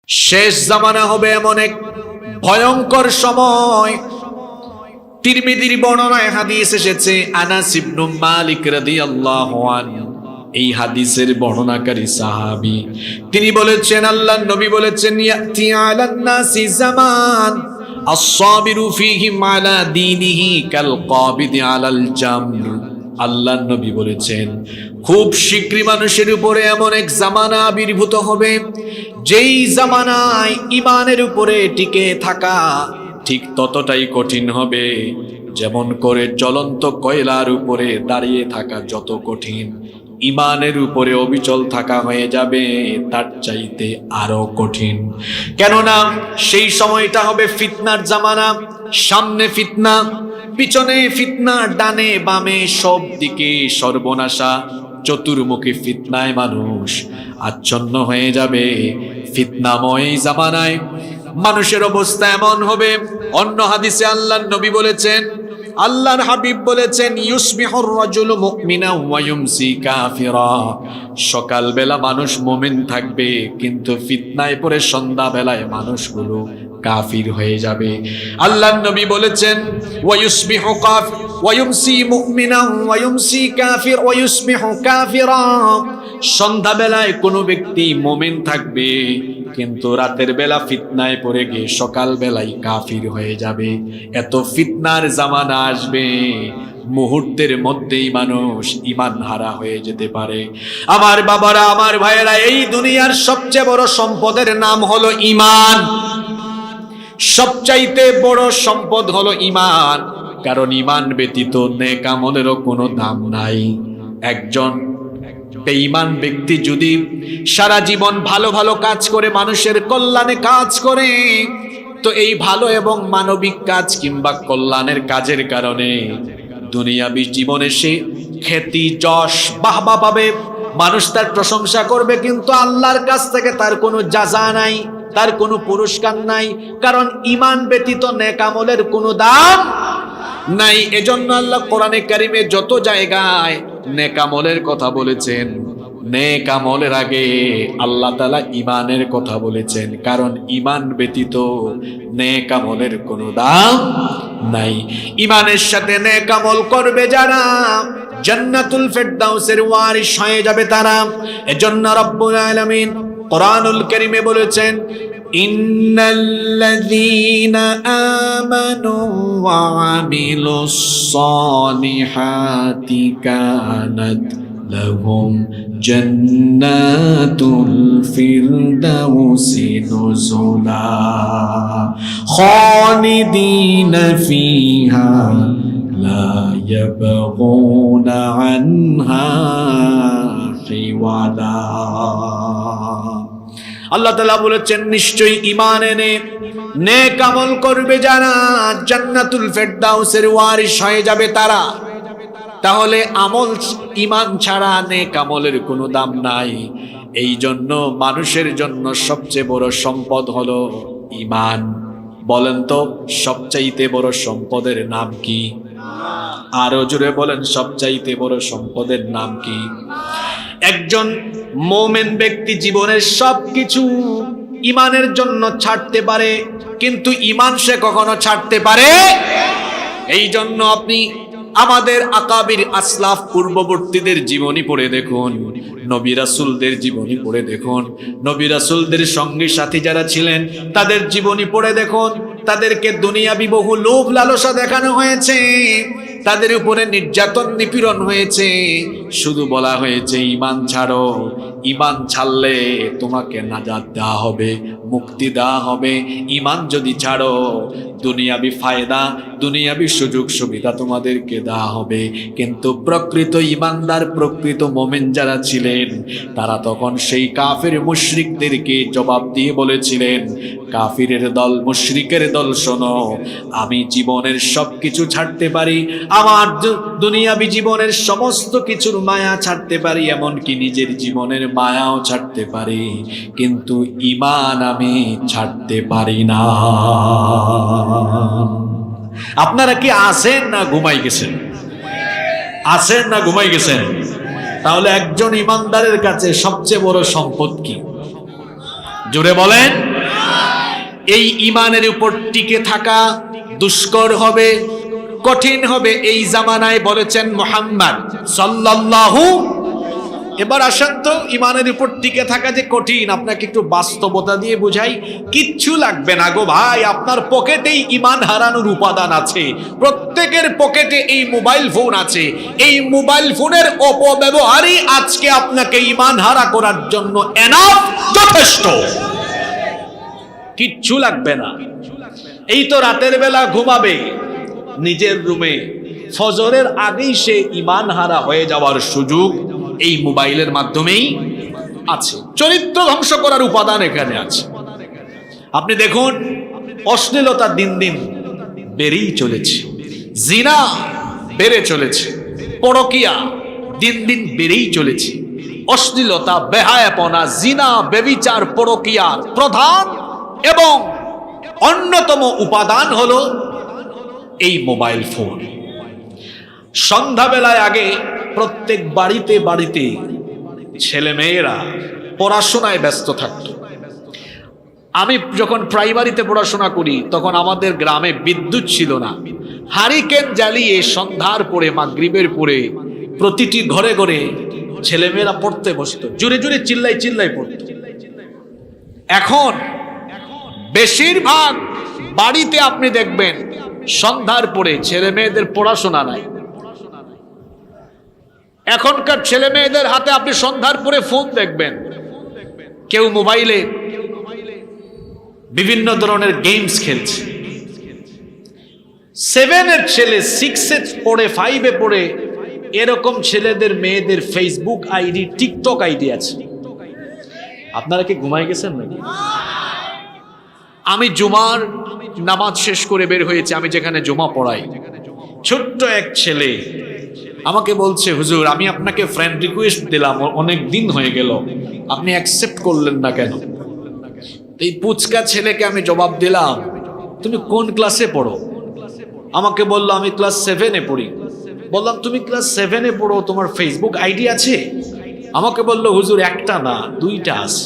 শেষ জামানা হবে এমন এক ভয়ঙ্কর সময়। তিরমিজির বর্ণনায় হাদিস এসেছে, আনাস ইবনে মালিক রাদিয়াল্লাহু আনহু এই হাদিসের বর্ণনাকারী সাহাবী, তিনি বলেছেন, আল্লাহর নবী বলেছেন, ইয়াতি আলান নাসি জামান আস-সাবিরু ফীহি আলা দীনিহি কাল কাবিদি আলাল জামর। আল্লাহর নবী বলেছেন, খুব শীঘ্রই মানুষের উপরে এমন এক জামানা আবির্ভূত হবে, যেই জামানায় ঈমানের উপরে টিকে থাকা ঠিক ততটাই কঠিন হবে যেমন করে জ্বলন্ত কয়লার উপরে দাঁড়িয়ে থাকা যত কঠিন, ঈমানের উপরে অবিচল থাকা হয়ে যাবে তার চাইতে আরো কঠিন। কেননা সেই সময়টা হবে ফিতনার জামানা। সামনে ফিতনা, পিছনে ফিতনা, ডানে বামে সব দিকে সর্বনাশা, চতুর্মুখী ফিতনায় মানুষ আচ্ছন্ন হয়ে যাবে। ফিতনাময় জামানায় মানুষের অবস্থা এমন হবে, অন্য হাদিসে আল্লাহর নবী বলেছেন, আল্লাহর হাবিব বলেছেন, ইউসবিহুর রাজুলু মুমিনা ওয়া ইউমসি কাফিরা। সকালবেলা মানুষ মুমিন থাকবে, কিন্তু ফিতনায় পড়ে সন্ধ্যাবেলায় মানুষগুলো কাফির হয়ে যাবে। আল্লাহর নবী বলেছেন, ওয়া ইউসবিহু কাফির ওয়া ইউমসি মুমিনা ওয়া ইউমসি কাফির ওয়া ইউসবিহু কাফিরা। সন্ধ্যাবেলায় কোনো ব্যক্তি মুমিন থাকবে, কিন্তু রাতের বেলা ফিতনায় পড়ে গিয়ে সকাল বেলায় কাফির হয়ে যাবে। এত ফিতনার জামানা আসবে, মুহূর্তের মধ্যেই মানুষ ঈমান হারা হয়ে যেতে পারে। আমার বাবারা, আমার ভাইয়েরা, এই দুনিয়ার সবচেয়ে বড় সম্পদের নাম হলো ঈমান। সবচাইতে বড় সম্পদ হলো ঈমান, কারণ ঈমান ব্যতীত নেক আমলেরও কোনো দাম নাই। একজন বেঈমান ব্যক্তি যদি সারা জীবন ভালো ভালো কাজ করে, মানুষের কল্যাণে কাজ করে, তো এই ভালো এবং মানবিক কাজ কিংবা কল্যাণের কাজের কারণে দুনিয়াবী জীবনে সে খ্যাতি, যশ, বাহবা পাবে, মানুষ তার প্রশংসা করবে, কিন্তু আল্লাহর কাছ থেকে তার কোনো জাযা নাই, তার কোনো পুরস্কার নাই, কারণ ঈমান ব্যতীত নেক আমলের কোনো দাম নাই। এজন্য আল্লাহ কোরআনে কারিমে যত জায়গায় নেক আমলের কথা বলেছেন, নেক আমলের আগে আল্লাহ তাআলা ঈমানের কথা বলেছেন, কারণ ঈমান ব্যতীত নেক আমলের কোনো দাম নাই। ঈমানের সাথে নেক আমল করবে যারা, জান্নাতুল ফেরদাউসের ওয়ারিস হয়ে যাবে তারা। এজন্য রব্বুল আলামিন কোরআনুল কারীমে বলেছেন, ইন্নাল্লাযীনা আমানু ওয়া আমিলুস সালিহাতি কানাত লাহুম জান্নাতুল ফিরদাউসি নুজুলা খালিদিনা ফিহা লা ইয়াবগুনা আনহা হিওয়ালা। আল্লাহ তাআলা বলেছেন, নিশ্চয়ই ঈমান এনে নেক আমল করবে যারা, জান্নাতুল ফেরদাউসের ওয়ারিস হয়ে যাবে তারা। তাহলে আমল, ঈমান ছাড়া নেক আমলের কোনো দাম নাই। এই জন্য মানুষের জন্য সবচেয়ে বড় সম্পদ হলো ঈমান। বলেন তো, সবচাইতে বড় সম্পদের নাম কি? আরো জোরে বলেন, সবচাইতে বড় সম্পদের নাম কি? একজন মুমিন ব্যক্তি জীবনের সবকিছু ঈমানের জন্য ছাড়তে পারে, কিন্তু ঈমান সে কখনো ছাড়তে পারে। এই জন্য আপনি আমাদের আকাবির আসলাফ পূর্ববর্তীদের জীবনী পড়ে দেখুন, নবী রাসূলদের জীবনী পড়ে দেখুন, নবী রাসূলদের সঙ্গী সাথী যারা ছিলেন তাদের জীবনী পড়ে দেখুন। তাদেরকে দুনিয়াবি বহু লোভ লালসা দেখানো হয়েছে, তাদের উপরে নির্যাতন নিপীড়ন হয়েছে, শুধু বলা হয়েছে ঈমান ছাড়ো, ঈমান ছাড়লে তোমাকে নাজাত দেওয়া হবে, মুক্তি দেওয়া হবে। ঈমান যদি ছাড়ো, দুনিয়াবি ফায়দা, দুনিয়াবি সুযোগ সুবিধা তোমাদেরকে দেওয়া হবে। কিন্তু প্রকৃত ঈমানদার, প্রকৃত মুমিন যারা ছিলেন, তারা তখন সেই কাফির মুশরিকদেরকে জবাব দিয়ে বলেছিলেন, কাফিরের দল, মুশরিকের দল, শোনো, আমি জীবনের সবকিছু ছাড়তে পারি, আমার দুনিয়াবি জীবনের সমস্ত কিছুর মায়া ছাড়তে পারি, এমনকি নিজের জীবনের মায়াও ছাড়তে পারি, কিন্তু ঈমান আমি ছাড়তে পারি না। আপনারা কি আছেন না ঘুমাই গেছেন? আছেন না ঘুমাই গেছেন? তাহলে একজন ঈমানদারের কাছে সবচেয়ে বড় সম্পদ কি? জোরে বলেন। এই ঈমানের উপর টিকে থাকা দুষ্কর হবে, কঠিন হবে এই জামানায় বলেছেন মুহাম্মদ সাল্লাল্লাহু। এবার আসেন তো, ঈমানের উপর টিকে থাকা যে কঠিন, আপনাকে একটু বাস্তবতা দিয়ে বুঝাই। কিচ্ছু লাগবে না গো ভাই, আপনার পকেটেই ঈমান হারানোর উপাদান আছে। প্রত্যেকের পকেটে এই মোবাইল ফোন আছে। এই মোবাইল ফোনের অপব্যবহারই আজকে আপনাকে ঈমান হারা করার জন্য এনাফ, যথেষ্ট। কিচ্ছু লাগবে না। এই তো রাতের বেলা ঘুমাবে নিজের রুমে, ফজরের আগেই সে ঈমান হারা হয়ে যাওয়ার সুযোগ এই মোবাইলের মাধ্যমেই আছে। চরিত্র ধ্বংস করার উপাদান এখানে আছে। আপনি দেখুন, অশ্লীলতা দিন দিন বেড়েই চলেছে, জিনা বেড়ে চলেছে, পরকিয়া দিন দিন বেড়েই চলেছে। অশ্লীলতা, বেহায়াপনা, জিনা, ব্যভিচার, পরকিয়ার প্রধান এবং অন্যতম উপাদান হলো এই মোবাইল ফোন। সন্ধ্যাবেলায় আগে প্রত্যেক বাড়িতে বাড়িতে ছেলে মেয়েরা পড়াশোনায় ব্যস্ত থাকত। আমি যখন প্রাইমারিতে পড়াশোনা করি তখন আমাদের গ্রামে বিদ্যুৎ ছিল না। হারিকেন জ্বালিয়ে সন্ধ্যার পরে, মাগরিবের পরে প্রতিটি ঘরে ঘরে ছেলেমেয়েরা পড়তে বসত, জোরে জোরে চিল্লাই চিল্লাই পড়ত। এখন বেশিরভাগ বাড়িতে আপনি দেখবেন সন্ধ্যার পরে ছেলে মেয়েদের পড়াশোনা নাই। এখনকার ছেলে মেয়েদের হাতে আপনি সন্ধ্যার পরে ফোন দেখবেন, কেউ মোবাইলে বিভিন্ন ধরনের গেমস খেলছে। 7-এর ছেলে 6-এ পড়ে, 5-এ পড়ে, এরকম ছেলেদের মেয়েদের ফেসবুক আইডি, টিকটক আইডি আছে। আপনারা কি ঘুমাই গেছেন নাকি? আমি জুমার নামাজ শেষ করে বের হয়েছি, আমি যেখানে জুমা পড়াই, ছোট্ট এক ছেলে আমাকে বলছে, হুজুর আমি আপনাকে ফ্রেন্ড রিকোয়েস্ট দিলাম, অনেক দিন হয়ে গেল, আপনি অ্যাকসেপ্ট করলেন না কেন? এই পুচকা ছেলেকে আমি জবাব দিলাম, তুমি কোন ক্লাসে পড়ো? আমাকে বললো আমি ক্লাস 7-এ পড়ি। বললাম তুমি ক্লাস 7-এ পড়ো, তোমার ফেসবুক আইডি আছে? আমাকে বললো হুজুর একটা না, 2টা আছে।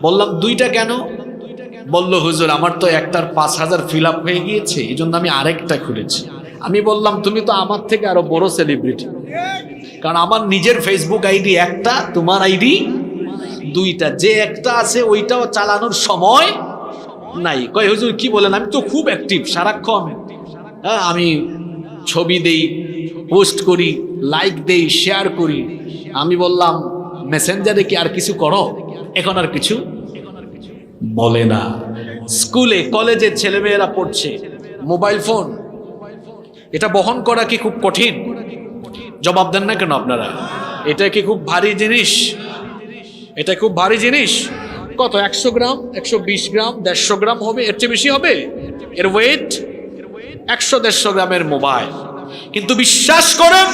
বললাম 2টা কেন? বলল হুজুর আমার তো একটার 5,000 ফিল আপ হয়ে গিয়েছে, এই জন্য আমি আরেকটা খুলেছি। আমি বললাম তুমি তো আমার থেকে আরো বড় সেলিব্রিটি, কারণ আমার নিজের ফেসবুক আইডি একটা, তোমার আইডি 2টা। যে একটা আছে ওইটাও চালানোর সময় নাই। কয় হুজুর কি বলেন? আমি তো খুব অ্যাক্টিভ সারাক্ষণ, হ্যাঁ আমি ছবি দেই, পোস্ট করি, লাইক দেই, শেয়ার করি। আমি বললাম মেসেঞ্জারে কি আর কিছু করো? এখন আর কিছু বলে না। স্কুলে কলেজে ছেলেমেয়েরা পড়ছে, মোবাইল ফোন এটা বহন করা কি খুব কঠিন? জবাব দেন না কেন আপনারা? এটা কি খুব ভারী জিনিস? এটা খুব ভারী জিনিস। কত? 100 গ্রাম, 120 গ্রাম, 150 গ্রাম হবে, এর চেয়ে বেশি হবে এর ওয়েট। 100-150 গ্রামের মোবাইল। কিন্তু বিশ্বাস করেন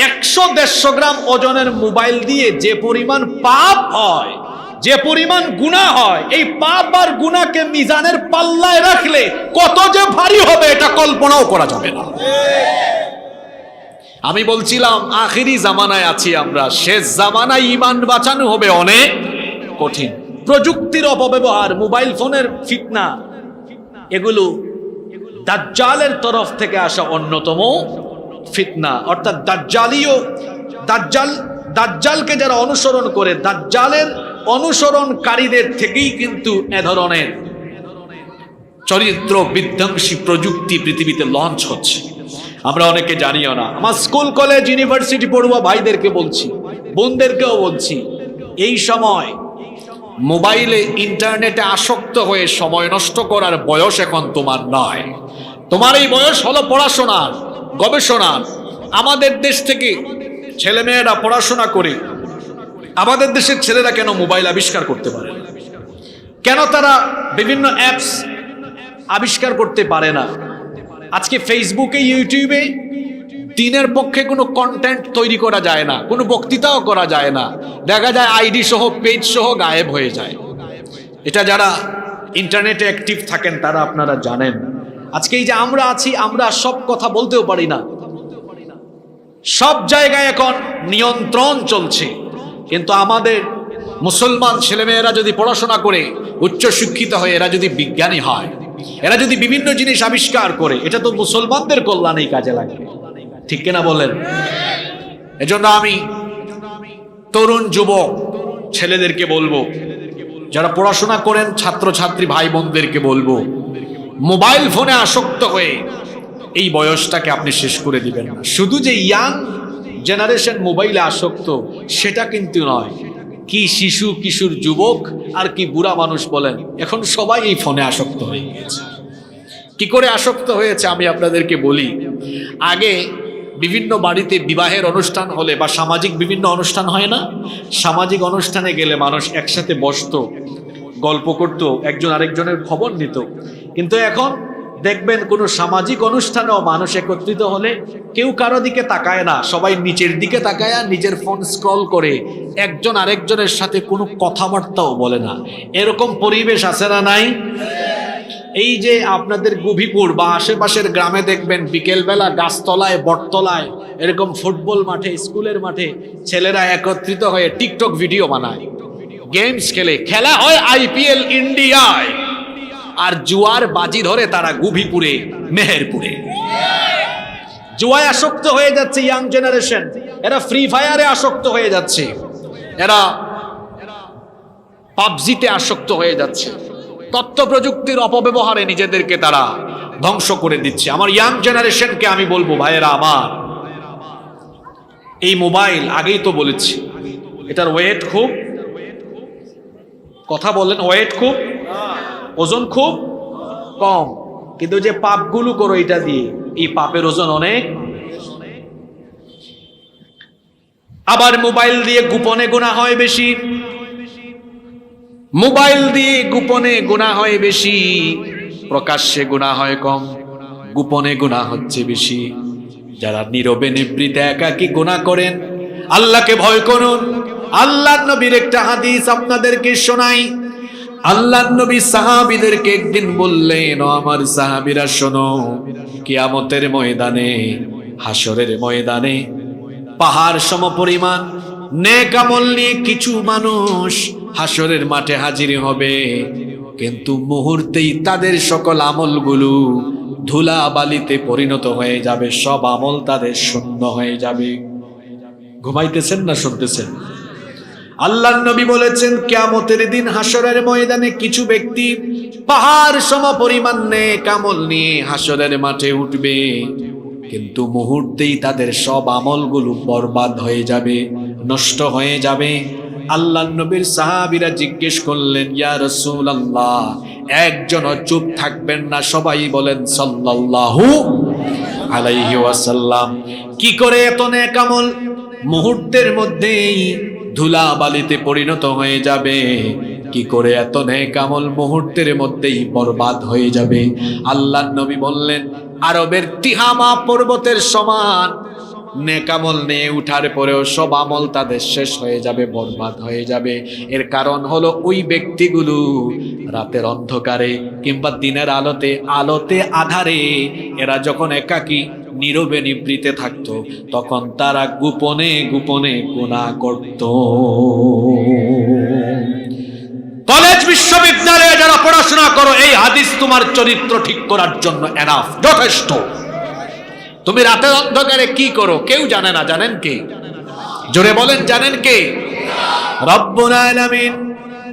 100-150 গ্রাম ওজনের মোবাইল দিয়ে যে পরিমাণ পাপ হয়, যে পরিমাণ গুনাহ হয়, এই পাপ আর গুনাহকে মিজানের পাল্লায় রাখলে কত যে ভারী হবে এটা কল্পনাও করা যাবে না। আমি বলছিলাম আখিরি জামানায় আছি আমরা, শেষ জামানায় ঈমান বাঁচানো হবে অনেক কঠিন। প্রযুক্তির অপব্যবহার, মোবাইল ফোনের ফিতনা, এগুলো দাজ্জালের তরফ থেকে আসা অন্যতম ফিতনা। অর্থাৎ দাজ্জালকে যারা অনুসরণ করে, দাজ্জালের অনুসরণকারীদের থেকেই কিন্তু এ ধরনের চরিত্র বিধ্বংসী প্রযুক্তি পৃথিবীতে লঞ্চ হচ্ছে। আমরা অনেকে জানিও না। আমার স্কুল কলেজ ইউনিভার্সিটি পড়ুয়া ভাইদেরকে বলছি, বোনদেরকেও বলছি, এই সময় মোবাইলে ইন্টারনেটে আসক্ত হয়ে সময় নষ্ট করার বয়স এখন তোমার নয়। তোমার এই বয়স হলো পড়াশোনার, গবেষণার। আমাদের দেশ থেকে ছেলেমেয়েরা পড়াশোনা করে, আমাদের দেশের ছেলেরা কেন মোবাইল আবিষ্কার করতে পারে না? কেন তারা বিভিন্ন অ্যাপস আবিষ্কার করতে পারে না? আজকে ফেসবুকে, ইউটিউবে দিনের পক্ষে কোনো কন্টেন্ট তৈরি করা যায় না, কোনো বক্তৃতাও করা যায় না। দেখা যায় আইডি সহ, পেজ সহ গায়েব হয়ে যায়। এটা যারা ইন্টারনেটে অ্যাক্টিভ থাকেন তারা আপনারা জানেন। আজকে এই যে আমরা আছি, আমরা সব কথা বলতেও পারি না। সব জায়গায় এখন নিয়ন্ত্রণ চলছে, কিন্তু আমাদের মুসলমান ছেলেমেয়েরা যদি পড়াশোনা করে উচ্চ শিক্ষিত হয়ে এরা যদি বিজ্ঞানী হয়, এরা যদি বিভিন্ন জিনিস আবিষ্কার করে, এটা তো মুসলমানদের কল্যাণেই কাজে লাগবে, ঠিক কিনা বলেন? এজন্য আমি তরুণ যুবক ছেলেদেরকে বলবো, যারা পড়াশোনা করেন ছাত্রছাত্রী ভাই বোনদেরকে বলবো, মোবাইল ফোনে আসক্ত হয়ে এই বয়সটাকে আপনি শেষ করে দিবেন না। শুধু যে ইয়াং জেনারেশন মোবাইলে আসক্ত সেটা কিন্তু নয়, কি শিশু কিশোর যুবক আর কি বুড়া মানুষ বলেন, এখন সবাই এই ফোনে আসক্ত হয়ে গিয়েছে। কি করে আসক্ত হয়েছে আমি আপনাদেরকে বলি। আগে বিভিন্ন বাড়িতে বিবাহের অনুষ্ঠান হলে বা সামাজিক বিভিন্ন অনুষ্ঠান হয় না, সামাজিক অনুষ্ঠানে গেলে মানুষ একসাথে বসতো, গল্প করত, একজন আরেকজনের খবর নিত। কিন্তু এখন দেখবেন কোনো সামাজিক অনুষ্ঠানেও মানুষ একত্রিত হলে কেউ কারো দিকে তাকায় না, সবাই নিচের দিকে তাকায় আর নিজের ফোন স্ক্রল করে, একজন আরেকজনের সাথে কোনো কথাবার্তাও বলে না। এরকম পরিবেশ আছে না নাই? এই যে আপনাদের গুভিপুর বা আশেপাশের গ্রামে দেখবেন বিকেলবেলা গাছতলায় বটতলায় এরকম ফুটবল মাঠে স্কুলের মাঠে ছেলেরা একত্রিত হয়ে টিকটক ভিডিও বানায়, গেমস খেলে, খেলা হয় আইপিএল ইন্ডিয়ায়, আর জুয়ার বাজি ধরে তারা গুভিপুরে মেহেরপুরে। জুয়ায় আসক্ত হয়ে যাচ্ছে ইয়াং জেনারেশন, এরা ফ্রি ফায়ারে আসক্ত হয়ে যাচ্ছে, এরা পাবজিতে আসক্ত হয়ে যাচ্ছে, তথ্য প্রযুক্তির অপব্যবহারে নিজেদেরকে তারা ধ্বংস করে দিচ্ছে। আমার ইয়াং জেনারেশনকে আমি বলবো, ভাইয়েরা আমার, এই মোবাইল আগেই তো বলেছি এটার ওয়েট খুব, কথা বলেন, ওয়েট খুব, ওজন খুব কম, কিন্তু যে পাপগুলো করো এটা দিয়ে, এই পাপের ওজন অনেক। আবার মোবাইল দিয়ে গোপনে গুনাহ হয় বেশি, মোবাইল দিয়ে গোপনে গুনাহ হয় বেশি, প্রকাশ্যে গুনাহ হয় কম, গোপনে গুনাহ হচ্ছে বেশি। যারা নীরবে নিভৃতে একাকী গুনাহ করেন, আল্লাহকে ভয় করুন। আল্লাহর নবীর একটা হাদিস আপনাদেরকে শোনাই। আল্লাহর নবী সাহাবীদেরকে একদিন বললেন, ও আমার সাহাবীরা শোনো, কিয়ামতের ময়দানে, হাসরের ময়দানে পাহাড় সমপরিমাণ নেক আমল নিয়ে কিছু মানুষ হাসরের মাঠে হাজির হবে, কিন্তু মুহূর্তেই তাদের সকল আমলগুলো ধুলা বালিতে পরিণত হয়ে যাবে, সব আমল তাদের শূন্য হয়ে যাবে। ঘুমাইতেছেন না শুনতেছেন? আল্লাহর নবী বলেছেন, কিয়ামতের দিন হাসরের ময়দানে কিছু ব্যক্তি পাহাড় সমপরিমাণ নেক আমল নিয়ে হাসরের মাঠে উঠবে, কিন্তু মুহূর্তেই তাদের সব আমলগুলো বরবাদ হয়ে যাবে, নষ্ট হয়ে যাবে। আল্লাহর নবীর সাহাবীরা জিজ্ঞেস করলেন, ইয়া রাসূলুল্লাহ, একজন চুপ থাকবেন না, সবাই বলেন সাল্লাল্লাহু আলাইহি ওয়াসাল্লাম। কি করে এত নেক আমল মুহূর্তের মধ্যেই ধুলা বালিতে পরিণত হয়ে যাবে? কি করে এত নেক আমল মুহূর্তের মধ্যেই বরবাদ হয়ে যাবে? আল্লাহর নবী বললেন, আরবের তিহামা পর্বতের সমান নেক আমল নিয়ে উঠার পরেও সব আমল তাদের শেষ হয়ে যাবে, বরবাদ হয়ে যাবে। এর কারণ হলো ওই ব্যক্তিগুলো রাতের অন্ধকারে কিংবা দিনের আলোতে, আলোতে আধারে এরা যখন একাকী নীরবে নিভৃতে থাকতো, তখন তারা গোপনে গোপনে গুনাহ করত। কলেজ বিশ্ববিদ্যালয়ে যারা পড়াশোনা করো, এই হাদিস তোমার চরিত্র ঠিক করার জন্য এনাফ, যথেষ্ট। তুমি রাতের অন্ধকারে কি করো কেউ জানে না, জানেন কে? জোরে বলেন, জানেন কে? রব্বুল আলামিন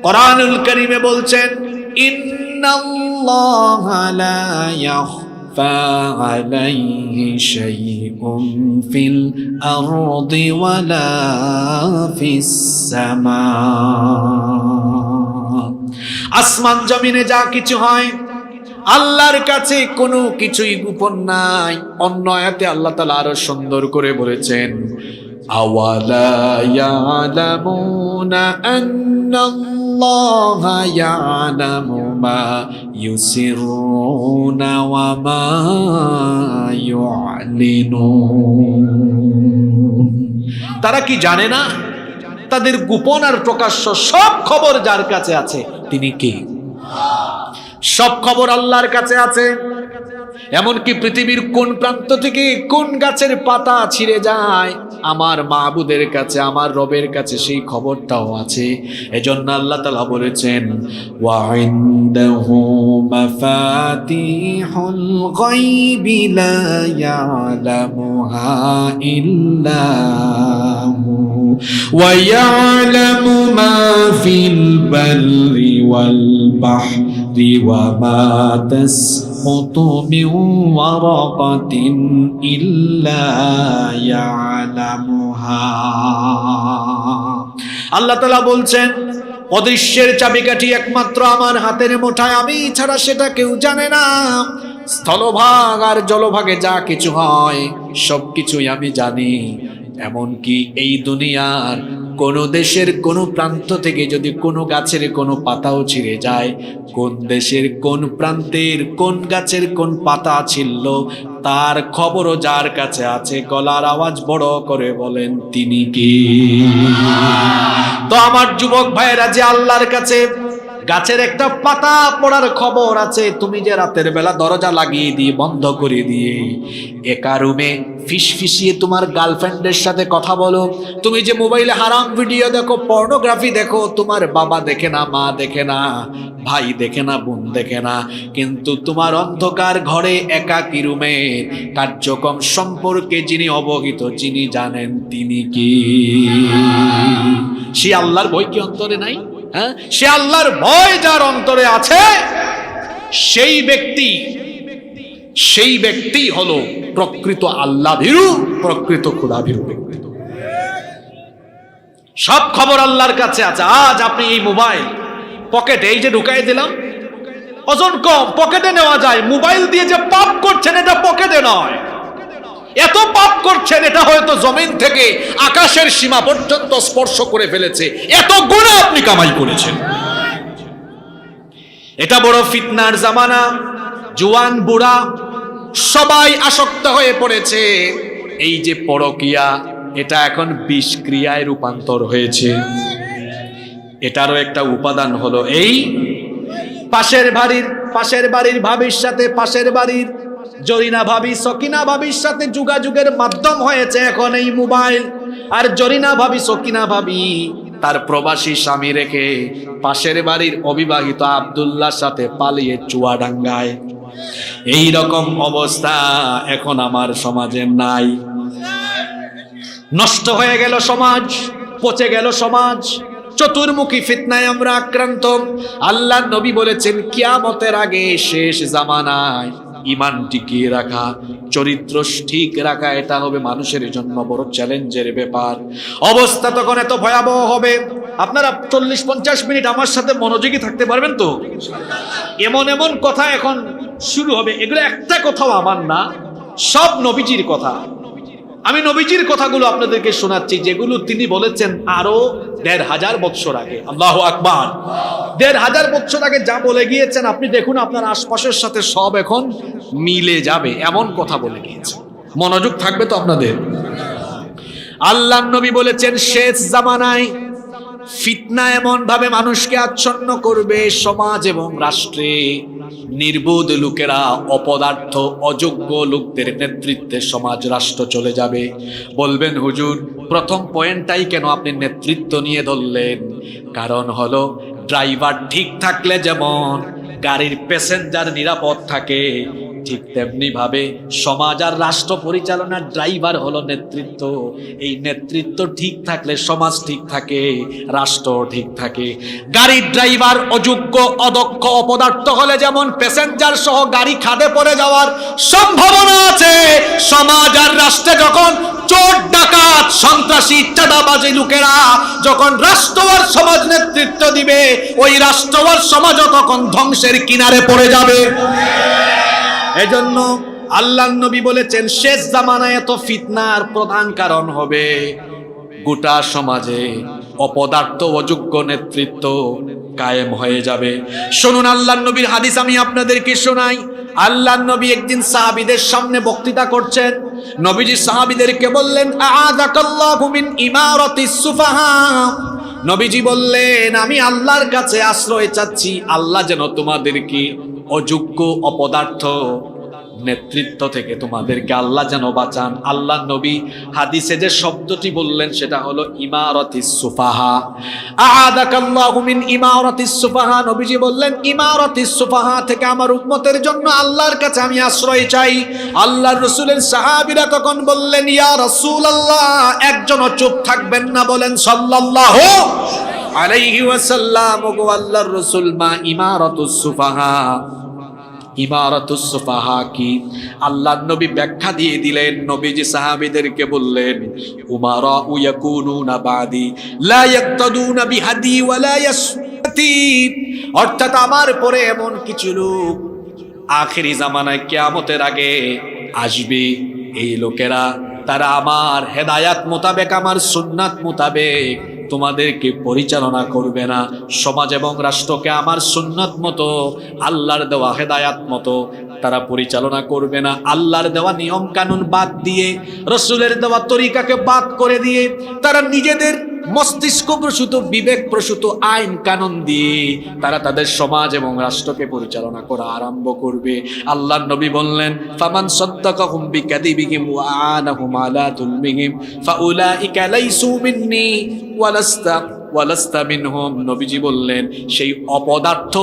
কোরআনুল কারীমে বলছেন, ইন্নাল্লাহা লা ইয়াখফা আলাইহি শাইউন ফিল আরদি ওয়ালা ফিস সামা। আসমান জমিনে যা কিছু হয় আল্লাহর কাছে কোনো কিছুই গোপন নাই। অন্য আয়াতে আল্লাহ তাআলা আরো সুন্দর করে বলেছেন, আওয়ালা ইয়ালামুনা আন্নাল্লাহা ইয়ালামু মা ইউসিরুনা ওয়া মা ইউআলিনুন। তারা কি জানে না তাদের গোপন আর প্রকাশ্য সব খবর যার কাছে আছে তিনি কে? সব খবর আল্লাহর কাছে আছে। এমনকি পৃথিবীর কোন প্রান্ত থেকে কোন গাছের পাতা ছিঁড়ে যায় আমার মাবুদের কাছে, আমার রবের কাছে সেই খবরটাও আছে। এজন্য আল্লাহ তাআলা বলেছেন, ওয়া ইনদাহু মাফাতিহুল গায়বি লা ইয়ালামুহা ইল্লা হু ওয়া ইয়ালামু মা ফিল বাররি ওয়াল বাহরি ওয়া মা তাসকুতু মিন ওয়ারাকাতিন ইল্লা ইয়ালামুহা। আল্লাহ তাআলা বলছেন, অদৃশ্যের চাবিকাঠি একমাত্র আমার হাতের মুঠায়, আমি ছাড়া সেটা কেউ জানে না। স্থলভাগ আর জলভাগে যা কিছু হয় সবকিছুই আমি জানি। এমনকি এই দুনিয়ার কোন দেশের কোন প্রান্ত থেকে যদি কোনো গাছের কোনো পাতাও ছিঁড়ে যায়, কোন দেশের কোন প্রান্তের কোন গাছের কোন পাতা ছিঁড়ল, তার খবরও যার কাছে আছে। গলার আওয়াজ বড় করে বলেন, তিনি কি? তো আমার যুবক ভাইয়েরা, যে আল্লাহর কাছে গাছের একটা পাতা পড়ার খবর আছে, তুমি যে রাতের বেলা দরজা লাগিয়ে দিয়ে বন্ধ করে দিয়ে একা রুমে ফিসফিসিয়ে তোমার গার্লফ্রেন্ডের সাথে কথা বলো, তুমি যে মোবাইলে হারাম ভিডিও দেখো, পর্নোগ্রাফি দেখো, তোমার বাবা দেখে না, মা দেখে না, ভাই দেখে না, বোন দেখে না, কিন্তু তোমার অন্ধকার ঘরে একাকী রুমে কার্যক্রম সম্পর্কে যিনি অবহিত, যিনি জানেন, তিনি কি? সে আল্লাহর ভয় কি অন্তরে নাই? হ্যাঁ, সে আল্লাহর ভয় যার অন্তরে আছে, সেই ব্যক্তি হলো প্রকৃত আল্লাহ ভীরু, প্রকৃত খোদা ভীরু ব্যক্তি। সব খবর আল্লাহর কাছে আছে। আজ আপনি এই মোবাইল পকেটে এই যে ঢুকাই দিলাম, ওজন কম, পকেটে নেওয়া যায়। মোবাইল দিয়ে যে পাপ করছেন, এটা পকেটে নয়, এত পাপ করছেন, এটা হয়তো জমিন থেকে আকাশের সীমা পর্যন্ত স্পর্শ করে ফেলেছে। এত গুনাহ আপনি কামাই করেছেন। এটা বড় ফিতনার জামানা। জওয়ান বুড়া সবাই আসক্ত হয়ে পড়েছে। এই যে পরকিয়া, এটা এখন বিষক্রিয়ায় রূপান্তর হয়েছে। এটারও একটা উপাদান হলো এই পাশের বাড়ির ভাবির সাথে, পাশের বাড়ির জরিনা ভাবি, সকিনা ভাবির সাথে যোগাযোগের মাধ্যম হয়েছে এখন এই মোবাইল। আর জরিনা ভাবি, সকিনা ভাবি তার প্রবাসী স্বামী রেখে পাশের বাড়ির অবিবাহিত আব্দুল্লাহর সাথে পালিয়ে চুয়াডাঙ্গায়। এই রকম অবস্থা এখন আমার সমাজে নাই। নষ্ট হয়ে গেল সমাজ, পচে গেল সমাজ, চতুর্মুখী ফিতনায় আমরা আক্রান্ত। আল্লাহ নবী বলেছেন, কিয়ামতের আগে শেষ জামানায় ঈমান টিকিয়ে রাখা, চরিত্র ঠিক রাখা, এটা হবে মানুষের জন্য বড় চ্যালেঞ্জের ব্যাপার। অবস্থা তখন এত ভয়াবহ হবে, আপনারা 40-50 মিনিট আমার সাথে মনোযোগী থাকতে পারবেন তো? এমন এমন কথা এখন শুরু হবে, এগুলো একটা কথাও আমার না, সব নবীজির কথা। আমি নবীজির কথাগুলো আপনাদেরকে শোনাচ্ছি, যেগুলো তিনি বলেছেন আরো 1500 বছর আগে। আল্লাহু আকবার। 1500 বছর আগে যা বলে গিয়েছেন, আপনি দেখুন আপনার আশপাশের সাথে সব এখন মিলে যাবে, এমন কথা বলে গিয়েছে। মনোযোগ থাকবে তো আপনাদের? আল্লাহর নবী বলেছেন, শেষ জামানায় ফিতনা এমন ভাবে মানুষকে আচ্ছন্ন করবে, সমাজ এবং রাষ্ট্রে নির্বোধ লোকেরা, অপদার্থ অযোগ্য লোকদের নেতৃত্বে সমাজ রাষ্ট্র চলে যাবে। বলবেন, হুজুর প্রথম পয়েন্টটাই কেন আপনি নেতৃত্ব নিয়ে ধরলেন? কারণ হলো, ড্রাইভার ঠিক থাকলে যেমন গাড়ির প্যাসেঞ্জার নিরাপদ থাকে, ঠিক তেমনি ভাবে সমাজ আর রাষ্ট্র পরিচালনার ড্রাইভার হলো নেতৃত্ব। এই নেতৃত্ব ঠিক থাকলে সমাজ ঠিক থাকে, রাষ্ট্র ঠিক থাকে। গাড়ির ড্রাইভার অযোগ্য, অদক্ষ, অপদার্থ হলে যেমন প্যাসেঞ্জার সহ গাড়ি খাদে পড়ে যাওয়ার সম্ভাবনা আছে, সমাজ আর রাষ্ট্রে যখন চোর, ডাকাত, সন্ত্রাসী, চাঁদাবাজি লোকেরা যখন রাষ্ট্র আর সমাজ নেতৃত্ব দিবে, ওই রাষ্ট্র আর সমাজও তখন ধ্বংসের কিনারে পড়ে যাবে। এজন্য আল্লাহর নবী বলেছেন, শেষ জামানায় এত ফিতনার প্রধান কারণ হবে গোটা সমাজে অপদার্থ, অযোগ্য নেতৃত্ব কায়েম হয়ে যাবে। শুনুন আল্লাহর নবীর হাদিস আমি আপনাদেরকে শোনাই। আল্লাহর নবী একদিন সাহাবীদের সামনে বক্তৃতা করছেন। নবীজি সাহাবীদেরকে বললেন, আ'আযাকাল্লাহু মিন ইমারাতিস সুফাহা। নবীজি বললেন, আমি আল্লাহর কাছে আশ্রয় চাচ্ছি, আল্লাহ যেন তোমাদেরকে অযোগ্য, অপদার্থ নেতৃত্ব থেকে তোমাদেরকে আল্লাহ যেন বাঁচান। আল্লাহ নবী হাদিসে যে শব্দটি বললেন সেটা হলো ইমারাতিস সুফাহা। আ'আদাকাল্লাহু মিন ইমারাতিস সুফাহা। নবীজি বললেন ইমারাতিস সুফাহা থেকে আমার উম্মতের জন্য আল্লাহর কাছে আমি আশ্রয় চাই। আল্লাহর রাসূলের সাহাবীরা তখন বললেন ইয়া রাসূলুল্লাহ, একজনও চুপ থাকবেন না, বলেন সাল্লাল্লাহু আলাইহি ওয়াসাল্লাম। ওগো আল্লাহর রাসূল, মা ইমারাতুস সুফাহা, ইমারাতুস সুফাহা কি? আল্লাহর নবী ব্যাখ্যা দিয়ে দিলেন। নবীজি সাহাবীদেরকে বললেন উমারা ইয়াকুনুনা বাদি লা ইয়াক্তাদুনা বিহাদি ওয়া লা ইয়াসতি, অর্থাৎ আমার পরে এমন কিছু লোক আখেরি জামানায় কিয়ামতের আগে আসবে, এই লোকেরা তারা আমার হেদায়াত মোতাবেক, আমার সুন্নাত মোতাবেক তোমাদেরকে পরিচালনা করবে না। সমাজ এবং রাষ্ট্রকে আমার সুন্নাত মতো, আল্লাহর দেওয়া হেদায়াত মতো তারা পরিচালনা করবে না। আল্লাহর দেওয়া নিয়ম কানুন বাদ দিয়ে, রসুলের দেওয়া তরিকাকে বাদ করে দিয়ে তারা নিজেদের মস্তিষ্ক প্রসূত, বিবেক প্রসূত আইন কানুন দিয়ে তারা তাদের সমাজ এবং রাষ্ট্রকে পরিচালনা করা আরম্ভ করবে। আল্লাহর নবী বললেন ফামান সাদ্দাকাহুম বিকাযিবিহিম ওয়া আনাহুম আলা যুলমিহিম ফাউলাইকা লাইসু মিন্নি ওয়ালাস্তা মিনহুম। নবীজি বললেন সেই অপদার্থ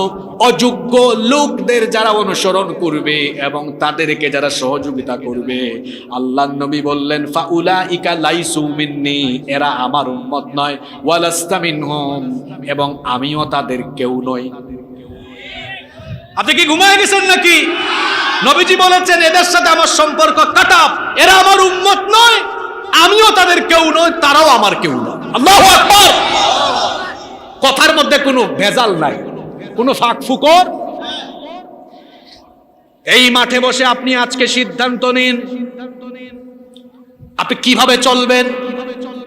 অযোগ্য লোকদের যারা অনুসরণ করবে এবং তাদেরকে যারা সহযোগিতা করবে, আল্লাহর নবী বললেন ফাউলাইকা লাইসু মিন্নি, এরা আমার উম্মত নয়, ওয়ালাস্তা মিনহুম, এবং আমিও তাদের কেউ নই। আপনি কি ঘুমায় গেছেন নাকি? নবীজি বলেছেন এদের সাথে আমার সম্পর্ক কাটাপ, এরা আমার উম্মত নয়, আমিও তাদের কেউ নয়, তারাও আমার কেউ নয়। আল্লাহু আকবার। কথার মধ্যে কোনো ভেজাল নাই, কোনো ফাঁক ফুকর। এই মাঠে বসে আপনি আজকে সিদ্ধান্ত নিন আপনি কিভাবে চলবেন,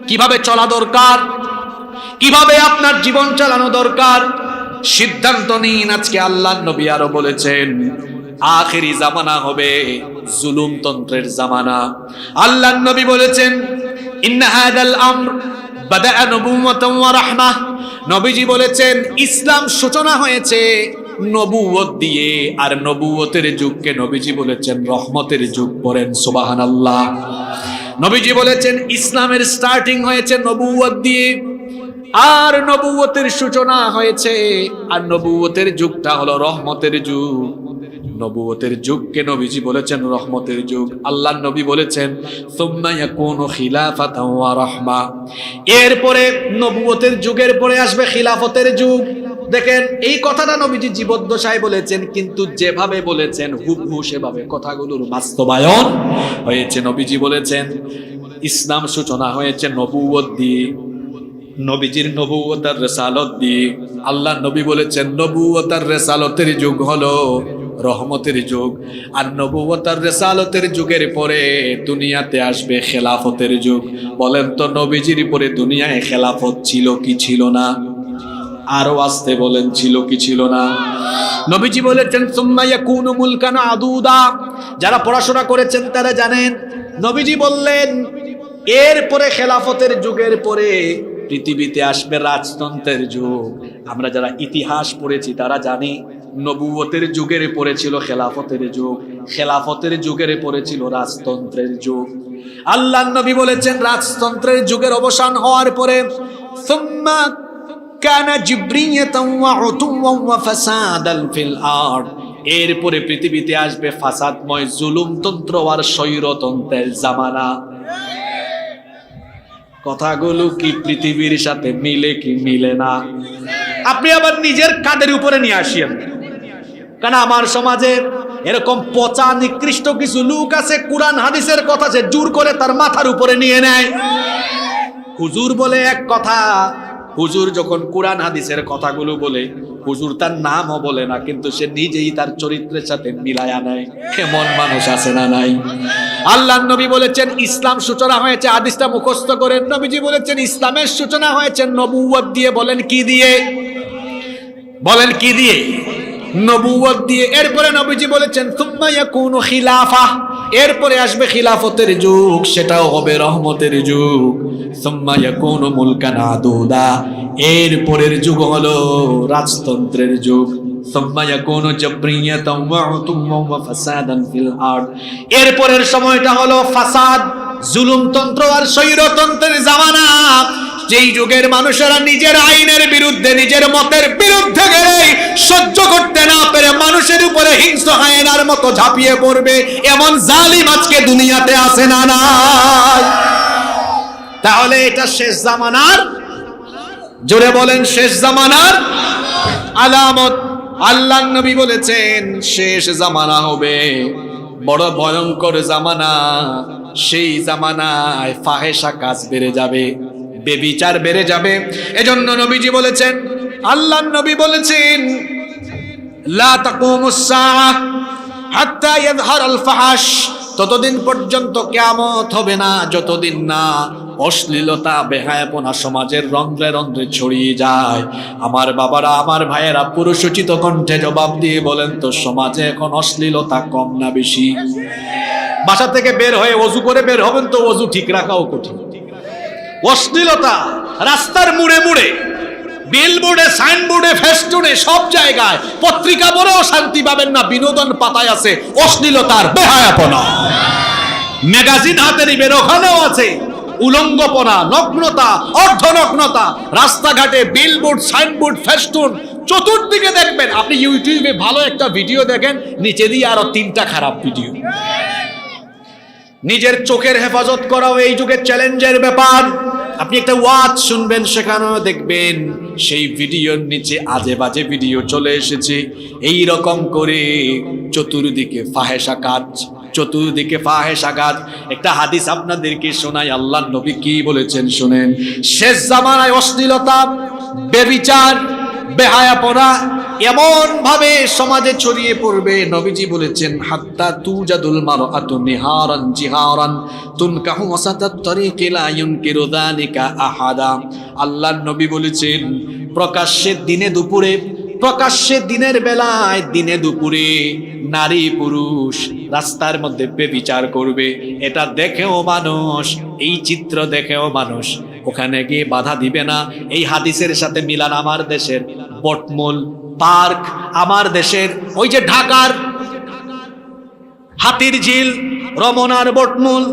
কিভাবে চলা দরকার, কিভাবে আপনার জীবন চালানো দরকার। সিদ্ধান্ত নিন আজকে। আল্লাহর নবী আরো বলেছেন আখেরি জামানা হবে জুলুমতন্ত্রের জামানা। আল্লাহর নবী বলেছেন ইন্না হাদাল আমর বাদাআ নবুওয়াতান ওয়া রাহমাহ। নবীজি বলেছেন ইসলাম সূচনা হয়েছে নবুয়ত দিয়ে, আর নবুয়তের যুগকে নবীজি বলেছেন রহমতের যুগ। পড়েন সুবহানাল্লাহ। নবীজি বলেছেন ইসলামের স্টার্টিং হয়েছে নবুয়ত দিয়ে, আর নবুয়তের সূচনা হয়েছে, আর নবুয়তের যুগটা হলো রহমতের যুগ। নবুয়তের যুগকে নবীজি বলেছেন রহমতের যুগ। আল্লাহর নবী বলেছেন সুম্মা ইয়াকুনু খিলাফাতান ওয়া রাহমা। এরপরে নবুয়তের যুগের পরে আসবে খিলাফতের যুগ। দেখেন এই কথাটা নবীজি জীবদ্দশায় বলেছেন, কিন্তু যেভাবে বলেছেন হুবহু সেভাবে কথাগুলোর বাস্তবায়ন হয়েছে। নবীজি বলেছেন ইসলাম সূচনা হয়েছে নবুয়ত দিয়ে, নবীজির নবুয়ত আর রিসালত দিয়ে। আল্লাহ নবী বলেছেন নবুয়ত আর রিসালতের যুগ হলো রহমতের যুগ, আর নবুয়ত আর রিসালতের যুগের পরে দুনিয়াতে আসবে খেলাফতের যুগ। বলেন তো নবীজির পরে দুনিয়ায় খেলাফত ছিল কি ছিল না? আরো আসতে বলেন ছিল কি ছিল না? নবীজি বলেছেন সুম্মা ইয়াকুনু মুলকান আদুদা। যারা পড়াশোনা করেছেন তারা জানেন, নবীজি বললেন এরপরে খেলাফতের যুগের পরে পৃথিবীতে আসবে রাজতন্ত্রের যুগ। আমরা যারা ইতিহাস পড়েছি তারা জানি নবুয়তের যুগের পরে ছিল খেলাফতের যুগ, খেলাফতের যুগের পরে ছিল রাজতন্ত্রের যুগ। আল্লাহর নবী বলেছেন রাজতন্ত্রের যুগের অবসান হওয়ার পরে সুম্মা কানা জিবরিয়াতান ওয়া উতুওয়ান ওয়া ফাসাদান ফিল আরদ। এরপরে পৃথিবীতে আসবে ফাসাদময় জুলুমতন্ত্র আর স্বৈরতন্ত্রের জামানা। কথাগুলো কি পৃথিবীর সাথে মিলে কি মিলে না? আপনি আবার নিজের কাঁধের উপরে নিয়ে আসেন, কারণ আমার সমাজে এরকম পচা নিকৃষ্ট কিছু লোক আছে, কুরআন হাদিসের কথা সে জোর করে তার মাথার উপরে নিয়ে নেয়। হুজুর বলে এক কথা, হুজুর যখন কুরআন হাদিসের কথাগুলো বলে, হুজুর তার নামও বলে না, কিন্তু সে নিজেই তার চরিত্রের সাথে মিলায়া নেয়। এমন মানুষ আছে না নাই? আল্লাহর নবী বলেছেন ইসলাম সূচনা হয়েছে, হাদিসটা মুখস্থ করেন। নবীজি বলেছেন ইসলামের সূচনা হয়েছে নবুয়ত দিয়ে। বলেন কি দিয়ে? বলেন কি দিয়ে? নবুয়ত দিয়ে। এরপরে নবীজি বলেছেন সুম্মা ইয়াকুনু খিলাফা। এরপরে আসবে খিলাফতের যুগ, সেটাও হবে রহমতের যুগ। সুম্মা ইয়াকুনু মুলকান আদুদা। এরপরের যুগ হলো রাজতন্ত্রের যুগ। সুম্মা ইয়াকুনু জাবরিয়াতাও ওয়া উতুওয়া ওয়া ফাসাদান ফিল আরদ। এরপরের সময়টা হলো ফাসাদ, জুলুমতন্ত্র আর স্বৈরতন্ত্রের জামানা। যেই যুগের মানুষেরা নিজের আইনের বিরুদ্ধে, নিজের মতের বিরুদ্ধে গেলেই সহ্য করতে না পেরে মানুষের উপরে হিংস্র হায়েনার মতো ঝাঁপিয়ে পড়বে, এমন জালিম আজকে দুনিয়াতে আছে না নাই? তাহলে এটা শেষ জামানার, জোরে বলেন, শেষ জামানার আলামত। আল্লাহর নবী বলেছেন শেষ জামানা হবে বড় ভয়ঙ্কর জামানা। সেই জামানায় ফাহেশা কাজ বেড়ে যাবে, বেবিচার বেড়ে যাবে। এজন্য নবীজি বলেছেন, আল্লাহর নবী বলেছেন, লা তাকুমুস সাআহ হাত্তা ইয়াযহারাল ফাহাশ, ততদিন পর্যন্ত কিয়ামত হবে না যতদিন না অশ্লীলতা, বেহায়াপনা সমাজের রন্ধ্রে রন্ধ্রে ছড়িয়ে যায়। আমার বাবারা, আমার ভাইয়েরা, পুরুষোচিত কণ্ঠে জবাব দিয়ে বলেন তো, সমাজে এখন অশ্লীলতা কম না বেশি? বাসা থেকে বের হয়ে অজু করে বের হবেন তো অজু ঠিক রাখাও কঠিন। অশ্লীলতা রাস্তার মুড়ে মুড়ে, বিলবোর্ডে, সাইনবোর্ডে, ফেস্টুনে, সব জায়গায়, পত্রিকা পড়েও শান্তি পাবেন না। বিনোদন পাতায় আছে অশ্লীলতার বেহায়াপনা, ম্যাগাজিন হাতে নিবেন ওখানেও আছে উলঙ্গপনা, নগ্নতা, অর্ধনগ্নতা। রাস্তাঘাটে বিলবোর্ড, সাইনবোর্ড, ফেস্টুন, চতুর্দিকে দেখবেন। আপনি ইউটিউবে ভালো একটা ভিডিও দেখেন, নিচে দিয়ে আরো 3টা খারাপ ভিডিও। নিজের চোখের হেফাজত করাও এই যুগের চ্যালেঞ্জের ব্যাপার। আপনি একটা ওয়াজ শুনবেন, সেখানেও দেখবেন সেই ভিডিওর নিচে আজে বাজে ভিডিও চলে এসেছে। এই রকম করে চতুর্দিকে ফাহেশা কাজ, চতুর্দিকে ফাহেশা কাজ। একটা হাদিস আপনাদেরকে শোনাই, আল্লাহর নবী কি বলেছেন শুনেন। শেষ জামানায় অশ্লীলতা, বেবিচার, বেহায়াপনা এমন ভাবে সমাজে ছড়িয়ে পড়বে, নবীজি বলেছেন, হাত্তা তুজাদুল মারআতু নিহারান জিহারান তুনকাহু ওয়াসাতাত তরিকি লা ইউনকিরু যালিকা আহাদা। আল্লাহর নবী বলেছেন, প্রকাশ্যে দিনে দুপুরে, প্রকাশ্যে দিনের বেলায়, দিনে দুপুরে নারী পুরুষ রাস্তার মধ্যে বেবিচার করবে। এটা দেখেও মানুষ, এই চিত্র দেখেও মানুষ ওখানে গিয়ে বাধা দিবে না। এই হাদিসের সাথে মিলান আমার দেশের বটমূল পার্ক, আমার দেশের ওই যে ঢাকার হাতির ঝিল, রমনার বটমূল,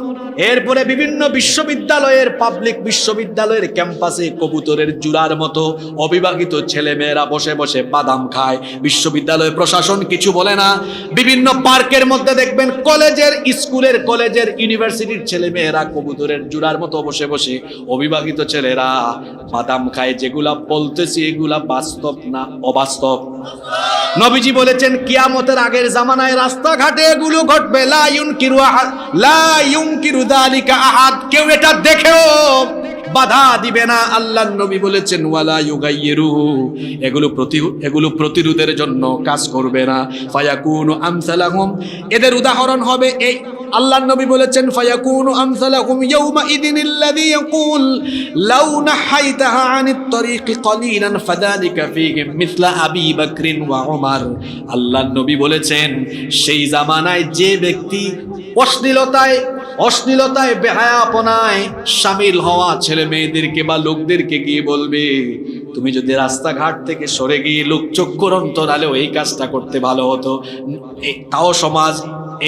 এরপরে বিভিন্ন বিশ্ববিদ্যালয়ের, পাবলিক বিশ্ববিদ্যালয়ের ক্যাম্পাসে কবুতরের জুড়ার মতো অবিবাহিত ছেলে মেয়েরা বসে বসে বাদাম খায়। বিশ্ববিদ্যালয় প্রশাসন কিছু বলে না। বিভিন্ন পার্কের মধ্যে দেখবেন কলেজের, স্কুলের, কলেজের, ইউনিভার্সিটির ছেলে মেয়েরা কবুতরের জুড়ার মতো বসে বসে, অবিবাহিত ছেলেরা বাদাম খায়। যেগুলা বলতেছি এগুলা বাস্তব না অবাস্তব? নবীজি বলেছেন, কিয়ামতের আগের জামানায় রাস্তাঘাটে এগুলো ঘটবে। লা ইউনকিরু যালিকা আহাদ, কেউ এটা দেখেও বাধা দিবে না। আল্লাহর নবী বলেছেন, ওয়ালা ইউগাইয়িরুহু, এগুলো প্রতিরোধের জন্য কাজ করবে না। ফায়াকুনু আমসালাহুম, এদের উদাহরণ হবে এই। আল্লাহর নবী বলেছেন, ফায়াকুনু আমসালাহুম ইয়াউমা ইদিনিল্লাযী ইয়াকুল লাউ নাহাইতাহা আনিত তরিকি কলিলান ফাযালিকা ফীহিম মিসলা আবী বকরিন ওয়া উমর। আল্লাহর নবী বলেছেন, সেই জামানায় যে ব্যক্তি অশ্লীলতায় বেহায়াপনায় শামিল হওয়া ছেলে মেয়েদেরকে বা লোকদেরকে গিয়ে বলবে, তুমি যদি রাস্তাঘাট থেকে সরে গিয়ে লোক চক্ষুর অন্তরালেও এই কাজটা করতে ভালো হতো, তাও সমাজ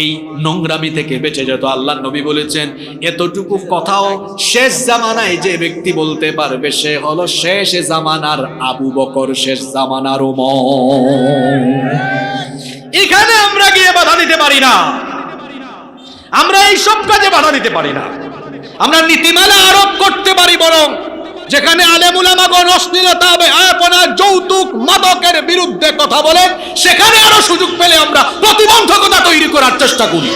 এই নোংরামি থেকে বেঁচে যেত। আল্লাহর নবী বলেছেন, এতটুকু কথাও শেষ জামানায় যে ব্যক্তি বলতে পারবে, সে হলো শেষ জামানার আবু বকর, শেষ জামানার ওমর। এখানে আমরা গিয়ে বাধা দিতে পারি না, আমরা এই সব কাজে বাধা দিতে পারি না। আমরা নীতিমালা আরোপ করতে পারি, বরং যেখানে আলেম উলামাগণ অশ্লীলতা, বেহায়াপনা, যৌতুক, মাদকের বিরুদ্ধে কথা বলেন, সেখানে আরো সুযোগ পেলে আমরা প্রতিবন্ধকতা তৈরি করার চেষ্টা করি।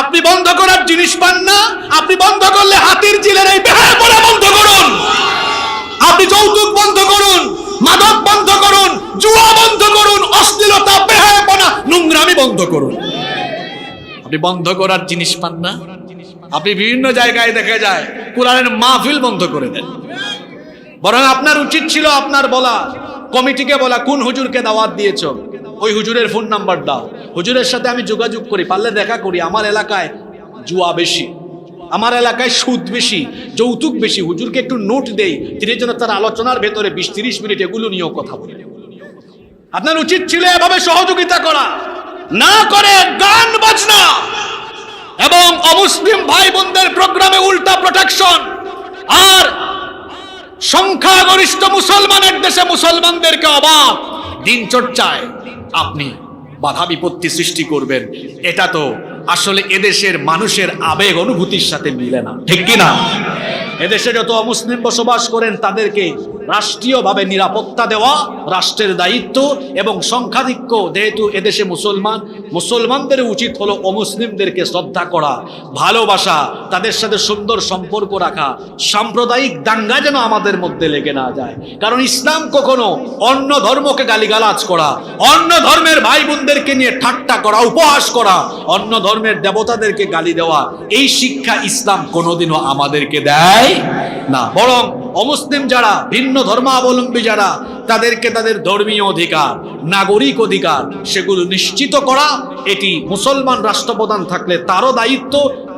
আপনি বন্ধ করার জিনিস পান না, আপনি বন্ধ করলে হাতির ঝিলের এই বেহায়াপনা বন্ধ করুন, আপনি যৌতুক বন্ধ করুন, মাদক বন্ধ করুন, জুয়া বন্ধ করুন, অশ্লীলতা, বেহায়াপনা, নোংরামি বন্ধ করুন। আপনি বন্ধ করার জিনিস পান না, আপনি বিভিন্ন জায়গায় দেখা যায় কোরআনের মাহফিল বন্ধ করে দেন। বরং আপনার উচিত ছিল আপনার বলা, কমিটিকে বলা, কোন হুজুরকে দাওয়াত দিয়েছ, ওই হুজুরের ফোন নাম্বার দাও, হুজুরের সাথে আমি যোগাযোগ করি, পারলে দেখা করি। আমার এলাকায় জুয়া বেশি, আমার এলাকায় সুদ বেশি, যৌতুক বেশি, হুজুরকে একটু নোট দেই, তিনি যেন তার আলোচনার ভেতরে 20-30 মিনিট এগুলো নিয়েও কথা বলে। আপনার উচিত ছিল এভাবে সহযোগিতা করা, না করে গান বাজনা এবং অমুসলিম ভাই বোনদের প্রোগ্রামে উল্টা প্রোটেকশন, আর সংখ্যাগরিষ্ঠ মুসলমানের দেশে মুসলমানদেরকে অবাধ দিন চর্চায় আপনি বাধা বিপত্তি সৃষ্টি করবেন। এটা তো আসলে এদেশের মানুষের আবেগ অনুভূতির সাথে মিলে না, ঠিক কিনা? এদেশে যত অমুসলিম বসবাস করেন তাদেরকে রাষ্ট্রীয়ভাবে নিরাপত্তা দেওয়া রাষ্ট্রের দায়িত্ব, এবং সংখ্যাধিক্য যেহেতু এদেশে মুসলমানদের উচিত হলো অমুসলিমদেরকে শ্রদ্ধা করা, ভালোবাসা, তাদের সাথে সুন্দর সম্পর্ক রাখা। সাম্প্রদায়িক দাঙ্গা যেন আমাদের মধ্যে লেগে না যায়, কারণ ইসলাম কখনো অন্য ধর্মকে গালিগালাজ করা, অন্য ধর্মের ভাই বোনদেরকে নিয়ে ঠাট্টা করা, উপহাস করা, অন্য ধর্মের দেবতাদেরকে গালি দেওয়া, এই শিক্ষা ইসলাম কোনোদিনও আমাদেরকে দেয় না। বরং অমুসলিম যারা, ভিন্ন ধর্মাবলম্বী যারা, তাদেরকে তাদের ধর্মীয় অধিকার, নাগরিক অধিকার সেগুলো নিশ্চিত করা, এটি মুসলমান রাষ্ট্রপ্রধান থাকলে তারও দায়িত্ব।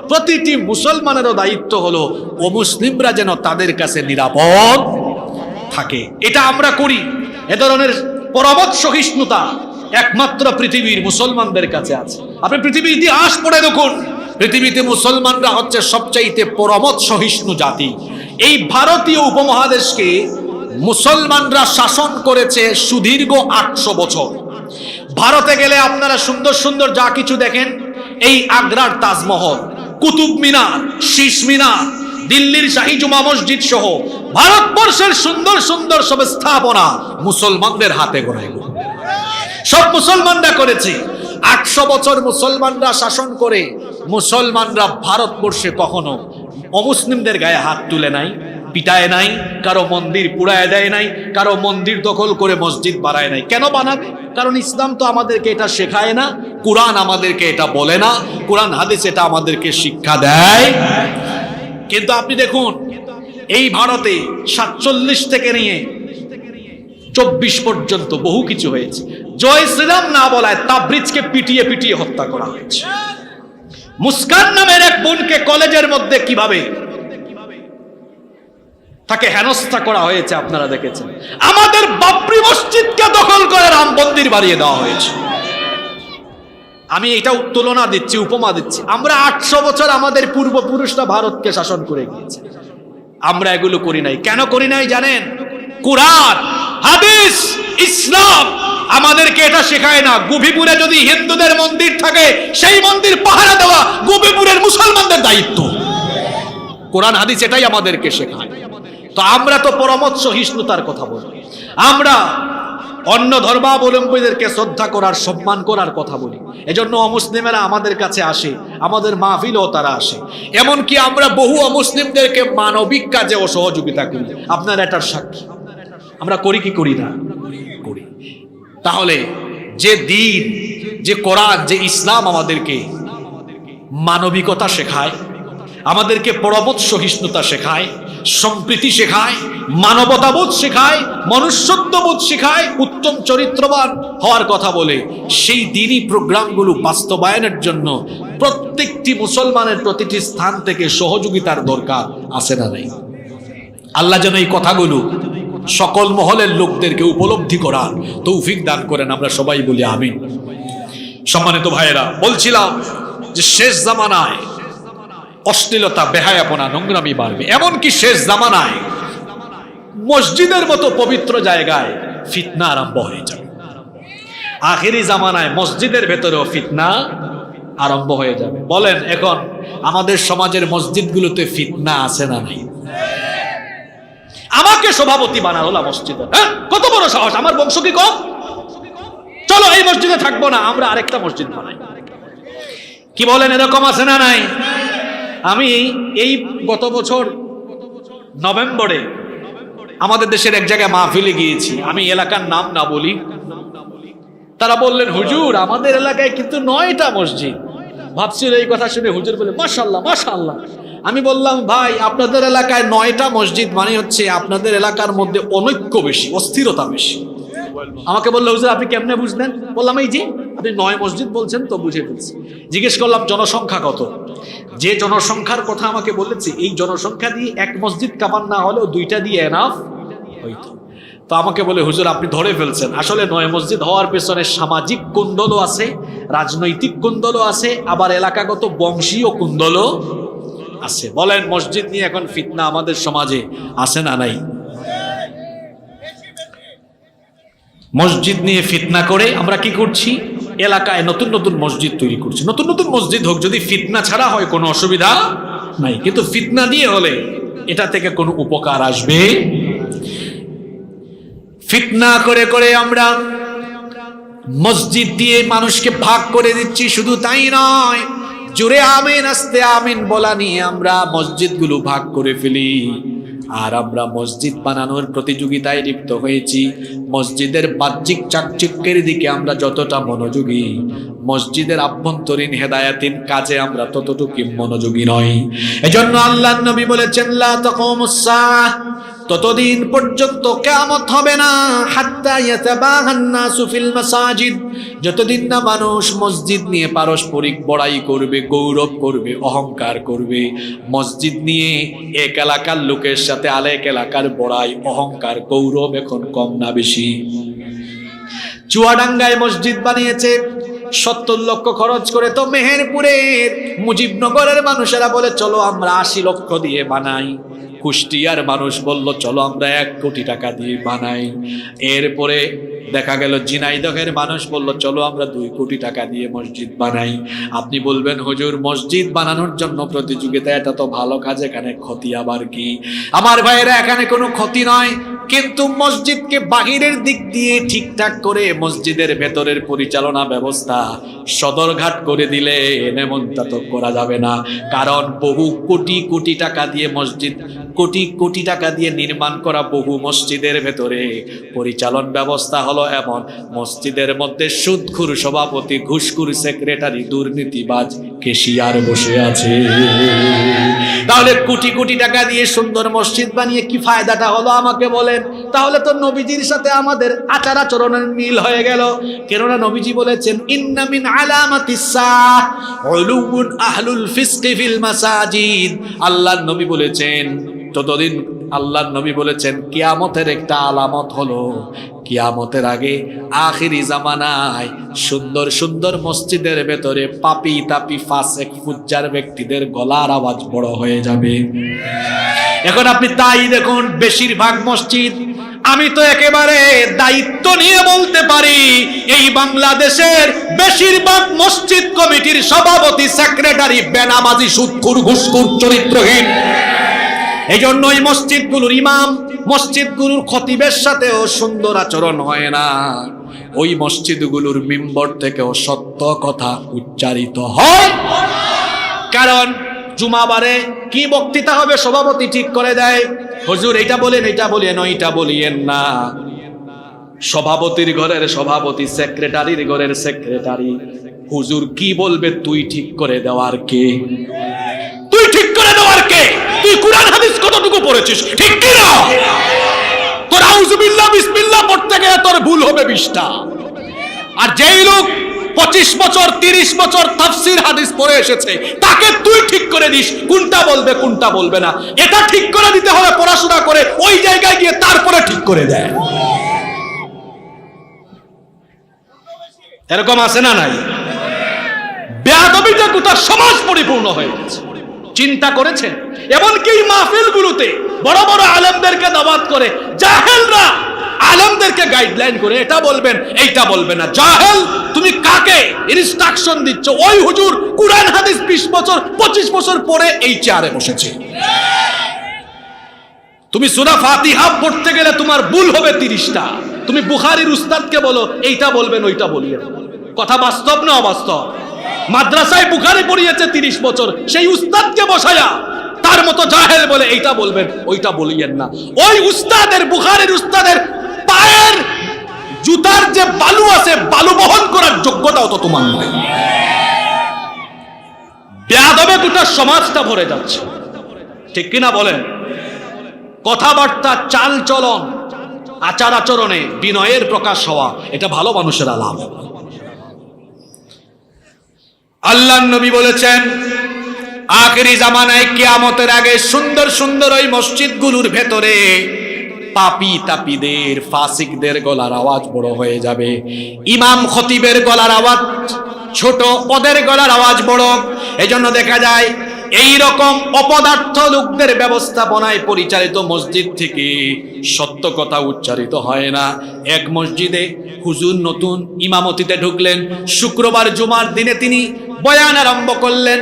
প্রতিটি মুসলমানেরও দায়িত্ব হলো অমুসলিমরা যেন তাদের কাছে নিরাপদ থাকে। এটা আমরা করি। এ ধরনের পরমত সহিষ্ণুতা একমাত্র পৃথিবীর মুসলমানদের কাছে আছে। আপনি পৃথিবীর ইতিহাস পড়ে দেখুন, পৃথিবীতে মুসলমানরা হচ্ছে সবচাইতে পরমত সহিষ্ণু জাতি। এই ভারতীয় উপমহাদেশকে মুসলমানরা শাসন করেছে সুদীর্ঘ 800 বছর। ভারতে গেলে আপনারা সুন্দর সুন্দর যা কিছু দেখেন, এই আগ্রার তাজমহল, কুতুব মিনার, শীষ মিনার, দিল্লির শাহী জুমা মসজিদ সহ ভারতবর্ষের সুন্দর সুন্দর সব স্থাপনা মুসলমানদের হাতে গড়ায়, সব মুসলমানরা করেছে। 800 বছর মুসলমানরা শাসন করে মুসলমানরা ভারতবর্ষে কখনো অমুসলিমদের গায়ে হাত তুলে নাই, পিটায় নাই, কারো মন্দির পুড়ায় দেয় নাই, কারো মন্দির দখল করে মসজিদ বানায় নাই। কেন বানাবে? কারণ ইসলাম তো আমাদেরকে এটা শেখায় না, কুরআন আমাদেরকে এটা বলে না, কুরআন হাদিস এটা আমাদেরকে শিক্ষা দেয়। কিন্তু আপনি দেখুন, এই ভারতে 47 থেকে নিয়ে 24 পর্যন্ত বহু কিছু হয়েছে। জয় শ্রীরাম না বলায় তাবরিজকে পিটিয়ে পিটিয়ে হত্যা করা হয়েছে। মুস্কান নামের এক বোনকে কলেজের মধ্যে কিভাবে তাকে হেনস্থা করা হয়েছে আপনারা দেখেছেন। আমাদের বাবরি মসজিদকে দখল করে রাম মন্দির বানিয়ে দেওয়া হয়েছে। আমি এটা তুলনা দিচ্ছি, উপমা দিচ্ছি। আমরা 800 বছর আমাদের পূর্বপুরুষরা ভারতকে শাসন করে গিয়েছে, আমরা এগুলো করি নাই। কেন করি নাই জানেন? কুরআন, হাদিস, ইসলাম আমাদেরকে এটা শেখায় না। গোপীপুরে যদি হিন্দুদের মন্দির থাকে, সেই মন্দির পাহারা দেওয়া গোপীপুরের মুসলমানদের দায়িত্ব। কোরআন হাদিস এটাই আমাদেরকে শেখায়। তো আমরা তো পরমত সহিষ্ণুতার কথা বলি, আমরা অন্য ধর্মাবলম্বীদেরকে শ্রদ্ধা করার, সম্মান করার কথা বলি। এজন্য অমুসলিমেরা আমাদের কাছে আসে, আমাদের মাহফিলেও তারা আসে। এমনকি আমরা বহু অমুসলিমদেরকে মানবিক কাজেও সহযোগিতা করি। আপনারা এটার সাক্ষী। আমরা করি কি করি না? করি। তাহলে যে দিন, যে কোরআন, যে ইসলাম আমাদেরকে মানবিকতা শেখায়, আমাদেরকে পরমত সহিষ্ণুতা শেখায়, সম্প্রীতি শেখায়, মানবতাবোধ শেখায়, মনুষ্যত্ববোধ শেখায়, উত্তম চরিত্রবান হওয়ার কথা বলে, সেই দিনই প্রোগ্রামগুলো বাস্তবায়নের জন্য প্রত্যেকটি মুসলমানের প্রতিটি স্থান থেকে সহযোগিতার দরকার আছে না নাই? আল্লাহ যেন এই কথাগুলো সকল মহলের লোকদেরকে উপলব্ধি করার তৌফিক দান করেন। আমরা সবাই বলি আমিন। সম্মানিত ভাইয়েরা, বলছিলাম যে শেষ জামানায় অশ্লীলতা, বেহায়াপনা, নোংরামি বাড়বে। এমনকি শেষ জামানায় মসজিদের মতো পবিত্র জায়গায় ফিতনা আরম্ভ হয়ে যাবে। আখেরি জামানায় মসজিদের ভেতরেও ফিতনা আরম্ভ হয়ে যাবে। বলেন, এখন আমাদের সমাজের মসজিদগুলোতে ফিতনা আছে না নাই? আমাকে সভাপতি বানালো মসজিদে, কত বড় সাহস! আমার বংশ কি কম? চলো এই মসজিদে থাকবো না, আমরা আরেকটা মসজিদ বানাই। কি বলেন, এরকম আছে না নাই? আমি এই গত বছর নভেম্বরে আমাদের দেশের এক জায়গায় মাহফিলে গিয়েছি। আমি এলাকার নাম না বলি। তারা বললেন, হুজুর আমাদের এলাকায় কিন্তু 9টা মসজিদ। ভাবছিল এই কথা শুনে হুজুর বলে, মাশাআল্লাহ মাশাআল্লাহ। আমি বললাম, ভাই আপনাদের এলাকায় 9টা মসজিদ মানে হচ্ছে আপনাদের এলাকার মধ্যে অনৈক্য বেশি, অস্থিরতা বেশি। আমাকে বললো, হুজুর আপনি কেমনে বুঝলেন? বললাম, এই যে আপনি 9 মসজিদ বলছেন তো বুঝে ফেলছি। জিজ্ঞেস করলাম জনসংখ্যা কত? যে জনসংখ্যার কথা আমাকে বলেছে, এই জনসংখ্যা দিয়ে এক মসজিদ কাবার না হলেও 2টা দিয়ে এনাফ হইতো। তো আমাকে বলে, হুজুর আপনি ধরে ফেলছেন। আসলে নয়, মসজিদ হওয়ার পেছনে সামাজিক কুন্দলও আছে, রাজনৈতিক কুন্দলও আছে, আবার এলাকাগত বংশীয় কুন্দলও আছে। বলেন, মসজিদ নিয়ে এখন ফিতনা আমাদের সমাজে আছে না নাই? মসজিদ নিয়ে ফিতনা করে আমরা কি করছি? এলাকায় নতুন নতুন মসজিদ তৈরি করছি। নতুন নতুন মসজিদ হোক, যদি ফিতনা ছাড়া হয় কোনো অসুবিধা নাই, কিন্তু ফিতনা দিয়ে হলে এটা থেকে কোনো উপকার আসবে? ফিতনা করে করে আমরা মসজিদ দিয়ে মানুষকে ভাগ করে দিচ্ছি। শুধু তাই নয়, জোরে আমিন আস্তে আমিন বলা নিয়ে আমরা মসজিদগুলো ভাগ করে ফেলি। আর আমরা মসজিদ বানানোর প্রতিযোগিতায় লিপ্ত হয়েছি। মসজিদের বাহ্যিক চাকচিক্যের দিকে আমরা যতটা মনোযোগী, মসজিদের আভ্যন্তরীণ হেদায়াতিন কাজে আমরা ততটুকু মনোযোগী নই। এজন্য আল্লাহর নবী বলেছেন, লা তাকুমুস সাআহ, ততদিন পর্যন্ত কিয়ামত হবে না, হাত্তা ইয়াতাবাহান নাসু ফিল মাসাজিদ, যতদিন না মানুষ মসজিদ নিয়ে পারস্পরিক বড়াই করবে, গৌরব করবে, অহংকার করবে। মসজিদ নিয়ে এক এলাকার লোকের সাথে আরেক এলাকার বড়াই, অহংকার, গৌরব এখন কম না বেশি? চুয়াডাঙ্গায় মসজিদ বানিয়েছে 70 লক্ষ খরচ করে, তো মেহেরপুরের মুজিবনগরের মানুষেরা বলে চলো আমরা 80 লক্ষ দিয়ে বানাই। কুষ্টিয়ার মানুষ বলল চলো আমরা 1 কোটি টাকা দিয়ে বানাই। এরপরে দেখা গেল ঝিনাইদহের মানুষ বলল চলো আমরা 2 কোটি টাকা দিয়ে মসজিদ বানাই। আপনি বলবেন, হুজুর মসজিদ বানানোর জন্য প্রতিযোগিতা, এটা তো ভালো কাজ, এখানে ক্ষতি আবার কি? আমার ভাইয়েরা, এখানে কোনো ক্ষতি নয়, কিন্তু মসজিদকে বাহিরের দিক দিয়ে ঠিকঠাক করে মসজিদের ভেতরের পরিচালনা ব্যবস্থা সদরঘাট করে দিলে এমনটা তো করা যাবে না। কারণ বহু কোটি কোটি টাকা দিয়ে মসজিদ, কোটি কোটি টাকা দিয়ে নির্মাণ করা বহু মসজিদের ভেতরে পরিচালন ব্যবস্থা হলো এমন, মসজিদের মধ্যে সুদখোর সভাপতি, ঘুষখোর সেক্রেটারি, দুর্নীতিবাজ কেশিয়ার বসে আছে। তাহলে কোটি কোটি টাকা দিয়ে সুন্দর মসজিদ বানিয়ে কি ফায়দাটা হলো আমাকে বলেন? তাহলে তো নবীজির সাথে আমাদের আচার আচরণের মিল হয়ে গেল। কেননা নবীজি বলেছেন, ইন্না মিন আলামাতিস সাআহ উলুউন আহলুল ফিসকি ফিল মাসাজিদ। আল্লাহর নবী বলেছেন, ততদিন আল্লাহর নবী বলেছেন কিয়ামতের একটা আলামত হলো, কিয়ামতের আগে আখিরি জামানায় সুন্দর সুন্দর মসজিদের ভেতরে পাপী তাপী ফাসেক ফুজ্জার ব্যক্তিদের গলার আওয়াজ বড় হয়ে যাবে। এখন আপনি তাই দেখুন, বেশিরভাগ মসজিদ, আমি তো একেবারে দায়িত্ব নিয়ে বলতে পারি, এই বাংলাদেশের বেশিরভাগ মসজিদ কমিটির সভাপতি, সেক্রেটারি বেনামাজি, সুদখোর, ঘুষখোর, চরিত্রহীন। এই জন্য এই মসজিদগুলোর ইমাম, মসজিদগুলোর খতিবের সাথেও সুন্দর আচরণ হয় না। ওই মসজিদগুলোর মিম্বর থেকেও সত্য কথা উচ্চারিত হয়। কারণ জুমাবারে কি বক্তৃতা হবে সভাপতি ঠিক করে দেয়, হুজুর এটা বলেন, এটা বলেন, ওইটা বলিয়েন না। সভাপতির ঘরের সভাপতি, সেক্রেটারির ঘরের সেক্রেটারি, হুজুর কি বলবে তুই ঠিক করে দেওয়ার কে? তুই ঠিক করে দেওয়ার কে? তুই কুরআন হাদিস কতটুকু পড়েছিস, ঠিক কি না? তোর আউযুবিল্লাহ বিসমিল্লাহ পড়তে গিয়ে তোর ভুল হবে 20টা। আর যেই লোক 25 বছর 30 বছর তাফসীর হাদিস পড়ে এসেছে, তাকে তুই ঠিক করে দিস কোনটা বলবে কোনটা বলবে না। এটা ঠিক করে দিতে হবে পড়াশোনা করে, ওই জায়গায় গিয়ে তারপরে ঠিক করে দেয়। এরকম আছে না নাই? বেয়াদবিতে গোটা সমাজ পরিপূর্ণ হয়ে গেছে। চিন্তা করেছেন? এমনকি এই মাহফিলগুলোতে বড় বড় আলেমদেরকে দাওয়াত করে, জাহেলরা আলেমদেরকে গাইডলাইন করে এটা বলবেন এইটা বলবে না। জাহেল, তুমি কাকে ইনস্ট্রাকশন দিচ্ছ? ওই হুজুর কুরআন হাদিস 20 বছর 25 বছর পরে এই চেয়ারে বসেছে। তুমি সূরা ফাতিহা পড়তে গেলে তোমার ভুল হবে 30টা। তুমি বুখারীর উস্তাদকে বলো এইটা বলবেন ওইটা বলিয়েন। কথা বাস্তব না অবাস্তব? মাদ্রাসায় বুখারী পড়িয়েছে 30 বছর, সেই উস্তাদকে বসায়া তার মতো জাহেল বলে এইটা বলবেন ওইটা বলিয়েন না। ওই উস্তাদের, বুখারীর উস্তাদের পায়ের জুতার যে বালু আছে, বালু বহন করার যোগ্যতাও তো তোমার নাই। বেয়াদবে গোটা সমাজটা ভরে যাচ্ছে, ঠিক কিনা বলেন? কথাবার্তা, চাল চলন, আচার আচরণে বিনয়ের প্রকাশ হওয়া, এটা ভালো মানুষের আলামত। আল্লাহর নবী বলেছেন, আখেরি জামানায় কিয়ামতের আগে সুন্দর সুন্দর ওই মসজিদগুলোর ভেতরে পাপী তাপীদের, ফাসিকদের গলার আওয়াজ বড় হয়ে যাবে। ইমাম খতিবের গলার আওয়াজ ছোট, ওদের গলার আওয়াজ বড়। এজন্য দেখা যায় এই রকম অপদার্থ লোকদের ব্যবস্থাপনায় পরিচালিত মসজিদ থেকে সত্য কথা উচ্চারিত হয় না। এক মসজিদে হুজুর নতুন ইমামতিতে ঢুকলেন, শুক্রবার জুমার দিনে তিনি বয়ান আরম্ভ করলেন।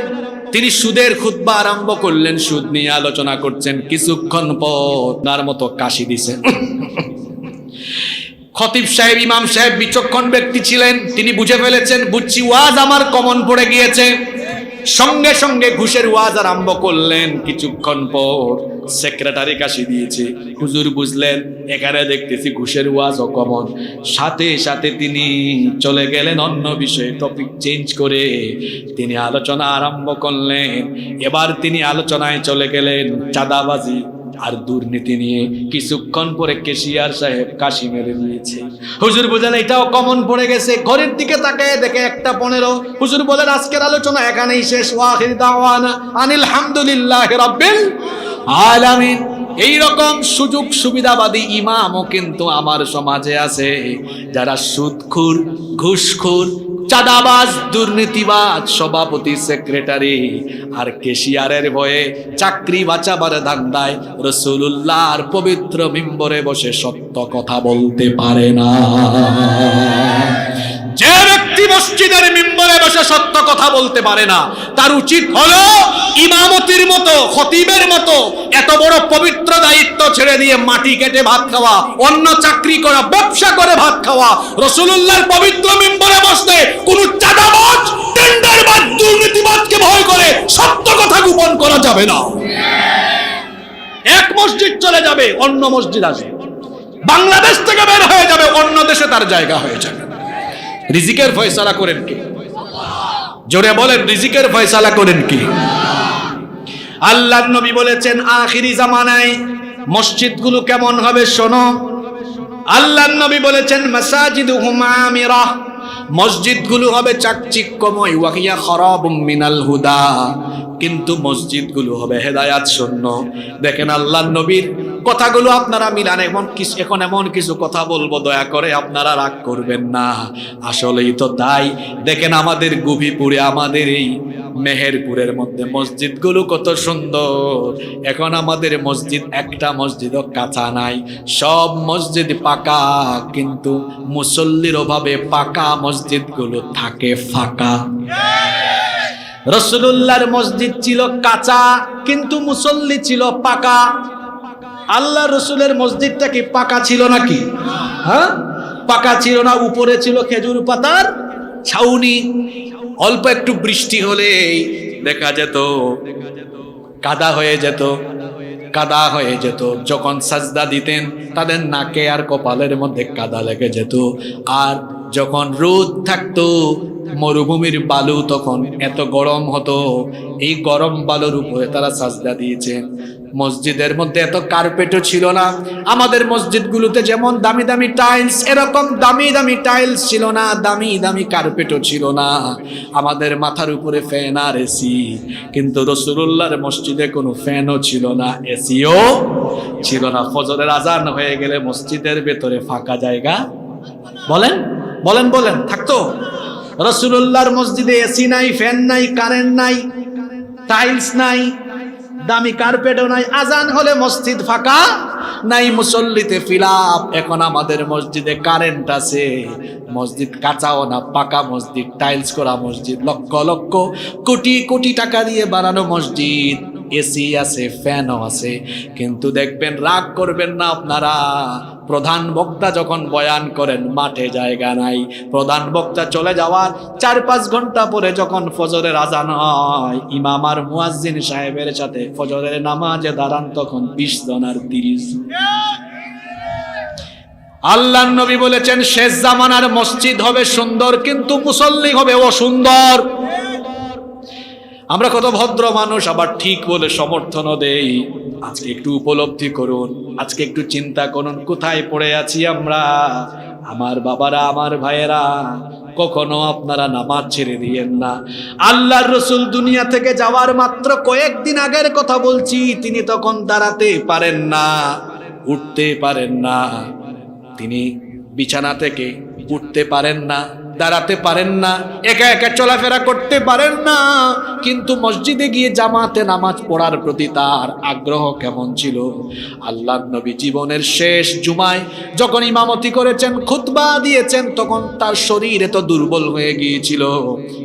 তিনি সুদের খুতবা আরম্ভ করলেন, সুদ নিয়ে আলোচনা করছেন। কিছুক্ষণ পর তার মতো কাশি দিছে। খতিব সাহেব, ইমাম সাহেব বিচক্ষণ ব্যক্তি ছিলেন, তিনি বুঝে ফেলেছেন, বুঝছি ওয়াজ আমার কমন পড়ে গিয়েছে। সঙ্গে সঙ্গে ঘুষের ওয়াজ আরম্ভ করলেন। কিছুক্ষণ পর সেক্রেটারি কাশি দিয়েছে, হুজুর বুঝলেন এখানে দেখতেছি ঘুষের ওয়াজ ও কমন। সাথে সাথে তিনি চলে গেলেন অন্য বিষয়ে, টপিক চেঞ্জ করে তিনি আলোচনা আরম্ভ করলেন। এবার তিনি আলোচনায় চলে গেলেন চাঁদাবাজি আর দুর্নীতি নিয়ে। কিছুক্ষণ পরে কেশিয়ার সাহেব কাশি মেরে দিয়েছে। হুজুর বলেন এটাও কমন পড়ে গেছে। ঘরের দিকে তাকায় দেখে 1:15। হুজুর বলেন আজকের আলোচনা এখানেই শেষ। ওয়াখির দাওয়ানা আনিল হামদুলিল্লাহি রাব্বিল আলামিন। এইরকম সুযোগ সুবিধাবাদী ইমামও কিন্তু আমার সমাজে আছে, যারা সুদখোর, ঘুষখোর, চাঁদাবাজ, দুর্নীতিবাজ, সভাপতি, সেক্রেটারি আর কেশিয়ারের ভয়ে চাকরি বাঁচাবার ধান্দায় রাসূলুল্লাহর পবিত্র মিম্বরে বসে সত্য কথা বলতে পারে না। যে ব্যক্তি মসজিদের মিম্বরে বসে সত্য কথা বলতে পারে না, তার উচিত হলো ইমামতির মতো, খতিবের মতো এত বড় পবিত্র দায়িত্ব ছেড়ে দিয়ে মাটি কেটে ভাত খাওয়া, অন্য চাকরি করা, ব্যবসা করে ভাত খাওয়া। রাসূলুল্লাহর পবিত্র মিম্বরে বসতে কোন চাঁদাবাজ, টেন্ডারবাজ, দুর্নীতিবাজকে ভয় করে সত্য কথা গোপন করা যাবে না। এক মসজিদ চলে যাবে, অন্য মসজিদ আসবে। বাংলাদেশ থেকে বের হয়ে যাবে, অন্য দেশে তার জায়গা হয়ে যাবে। রিজিকের ফয়সালা করেন কে? জোরে বলেন, রিজিকের ফয়সালা করেন কে? আল্লাহর নবী বলেছেন আখিরি জামানায় মসজিদগুলো কেমন হবে শোনো। আল্লাহর নবী বলেছেন মাসাজিদুহুম আমিরা, মসজিদগুলো হবে চাকচিক্যময়। ওয়াহিয়া খারাবুম মিনাল হুদা, কিন্তু মসজিদগুলো হবে হেদায়াত শূন্য। দেখেন আল্লাহর নবীর কথাগুলো আপনারা মিলান। এখন এমন কিছু কথা বলবো, দয়া করে আপনারা রাগ করবেন না, আসলেই তো তাই। দেখেন আমাদের গুভিপুরে, আমাদের এই মেহেরপুরের মধ্যে মসজিদগুলো কত সুন্দর। এখন আমাদের মসজিদ, একটা মসজিদও কাঁচা নাই, সব মসজিদ পাকা, কিন্তু মুসল্লির অভাবে পাকা মসজিদগুলো থাকে ফাঁকা। রাসূলুল্লাহর মসজিদ ছিল কাঁচা, কিন্তু মুসল্লি ছিল পাকা। আল্লাহ রসুলের মসজিদটা কি পাকা ছিল নাকি? হ্যাঁ, পাকা ছিল না। উপরে ছিল খেজুর পাতার ছাউনি। অল্প একটু বৃষ্টি হলেই দেখা যেত কাদা হয়ে যেত, কাদা হয়ে যেত। যখন সাজদা দিতেন তাদের নাকে আর কপালের মধ্যে কাদা লেগে যেত। আর যখন রোদ থাকতো, মরুভূমির বালু তখন এত গরম হতো, এই গরম বালুর উপরে তারা সাজদা দিয়েছেন। মসজিদের মধ্যে এত কার্পেটও ছিল না। আমাদের মসজিদগুলোতে যেমন দামি দামি টাইলস, এরকম দামি দামি টাইলস ছিল না, দামি দামি কার্পেটও ছিল না। আমাদের মাথার উপরে ফ্যান আর এসি, কিন্তু রাসূলুল্লাহর মসজিদে কোনো ফ্যানও ছিল না, এসিও ছিল না। ফজরের আজান হয়ে গেলে মসজিদের ভেতরে ফাঁকা জায়গা, বলেন বলেন বলেন, থাকতো? রাসূলুল্লাহর মসজিদে এসি নাই, ফ্যান নাই, কারেন্ট নাই, টাইলস নাই, দামি কার্পেটও নাই। আজান হলে মসজিদ ফাঁকা, নাই মুসল্লিতে ফিলাপ। এখন আমাদের মসজিদে কারেন্ট আছে, মসজিদ কাঁচাও না, পাকা মসজিদ, টাইলস করা মসজিদ, লক্ষ লক্ষ কোটি কোটি টাকা দিয়ে বানানো মসজিদ, এসি আছে, ফ্যানও আছে। কিন্তু দেখবেন, রাগ করবেন না আপনারা, প্রধান বক্তা যখন বয়ান করেন মাঠে জায়গা নাই। প্রধান বক্তা চলে যাওয়ার 4-5 ঘন্টা পরে যখন ফজরের আজান হয়, ইমাম আর মুয়াজ্জিন সাহেবের সাথে ফজরের নামাজে দাঁড়ান, তখন 20 জন আর 30 জন। আল্লাহর নবী বলেছেন শেষ জামানার মসজিদ হবে সুন্দর, কিন্তু মুসল্লি হবে অসুন্দর। আমরা কত ভদ্র মানুষ, আবার ঠিক বলে সমর্থনও দেই। আজকে একটু উপলব্ধি করুন, আজকে একটু চিন্তা করুন, কোথায় পড়ে আছি আমরা। আমার বাবারা, আমার ভাইয়েরা, কখনো আপনারা নামাজ ছেড়ে দিয়েন না। আল্লাহর রাসূল দুনিয়া থেকে যাওয়ার মাত্র কয়েকদিন আগের কথা বলছি, তিনি তখন দাঁড়াতে পারেন না, উঠতে পারেন না, তিনি বিছানা থেকে উঠতে পারেন না, দাঁড়াতে পারেন না, একা একা চলাফেরা করতে পারেন না, কিন্তু মসজিদে গিয়ে জামাতে নামাজ পড়ার প্রতি তার আগ্রহ কেমন ছিল। আল্লাহর নবী জীবনের শেষ জুমায় যখন ইমামতি করেছেন, খুতবা দিয়েছেন, তখন তার শরীর এত দুর্বল হয়ে গিয়েছিল,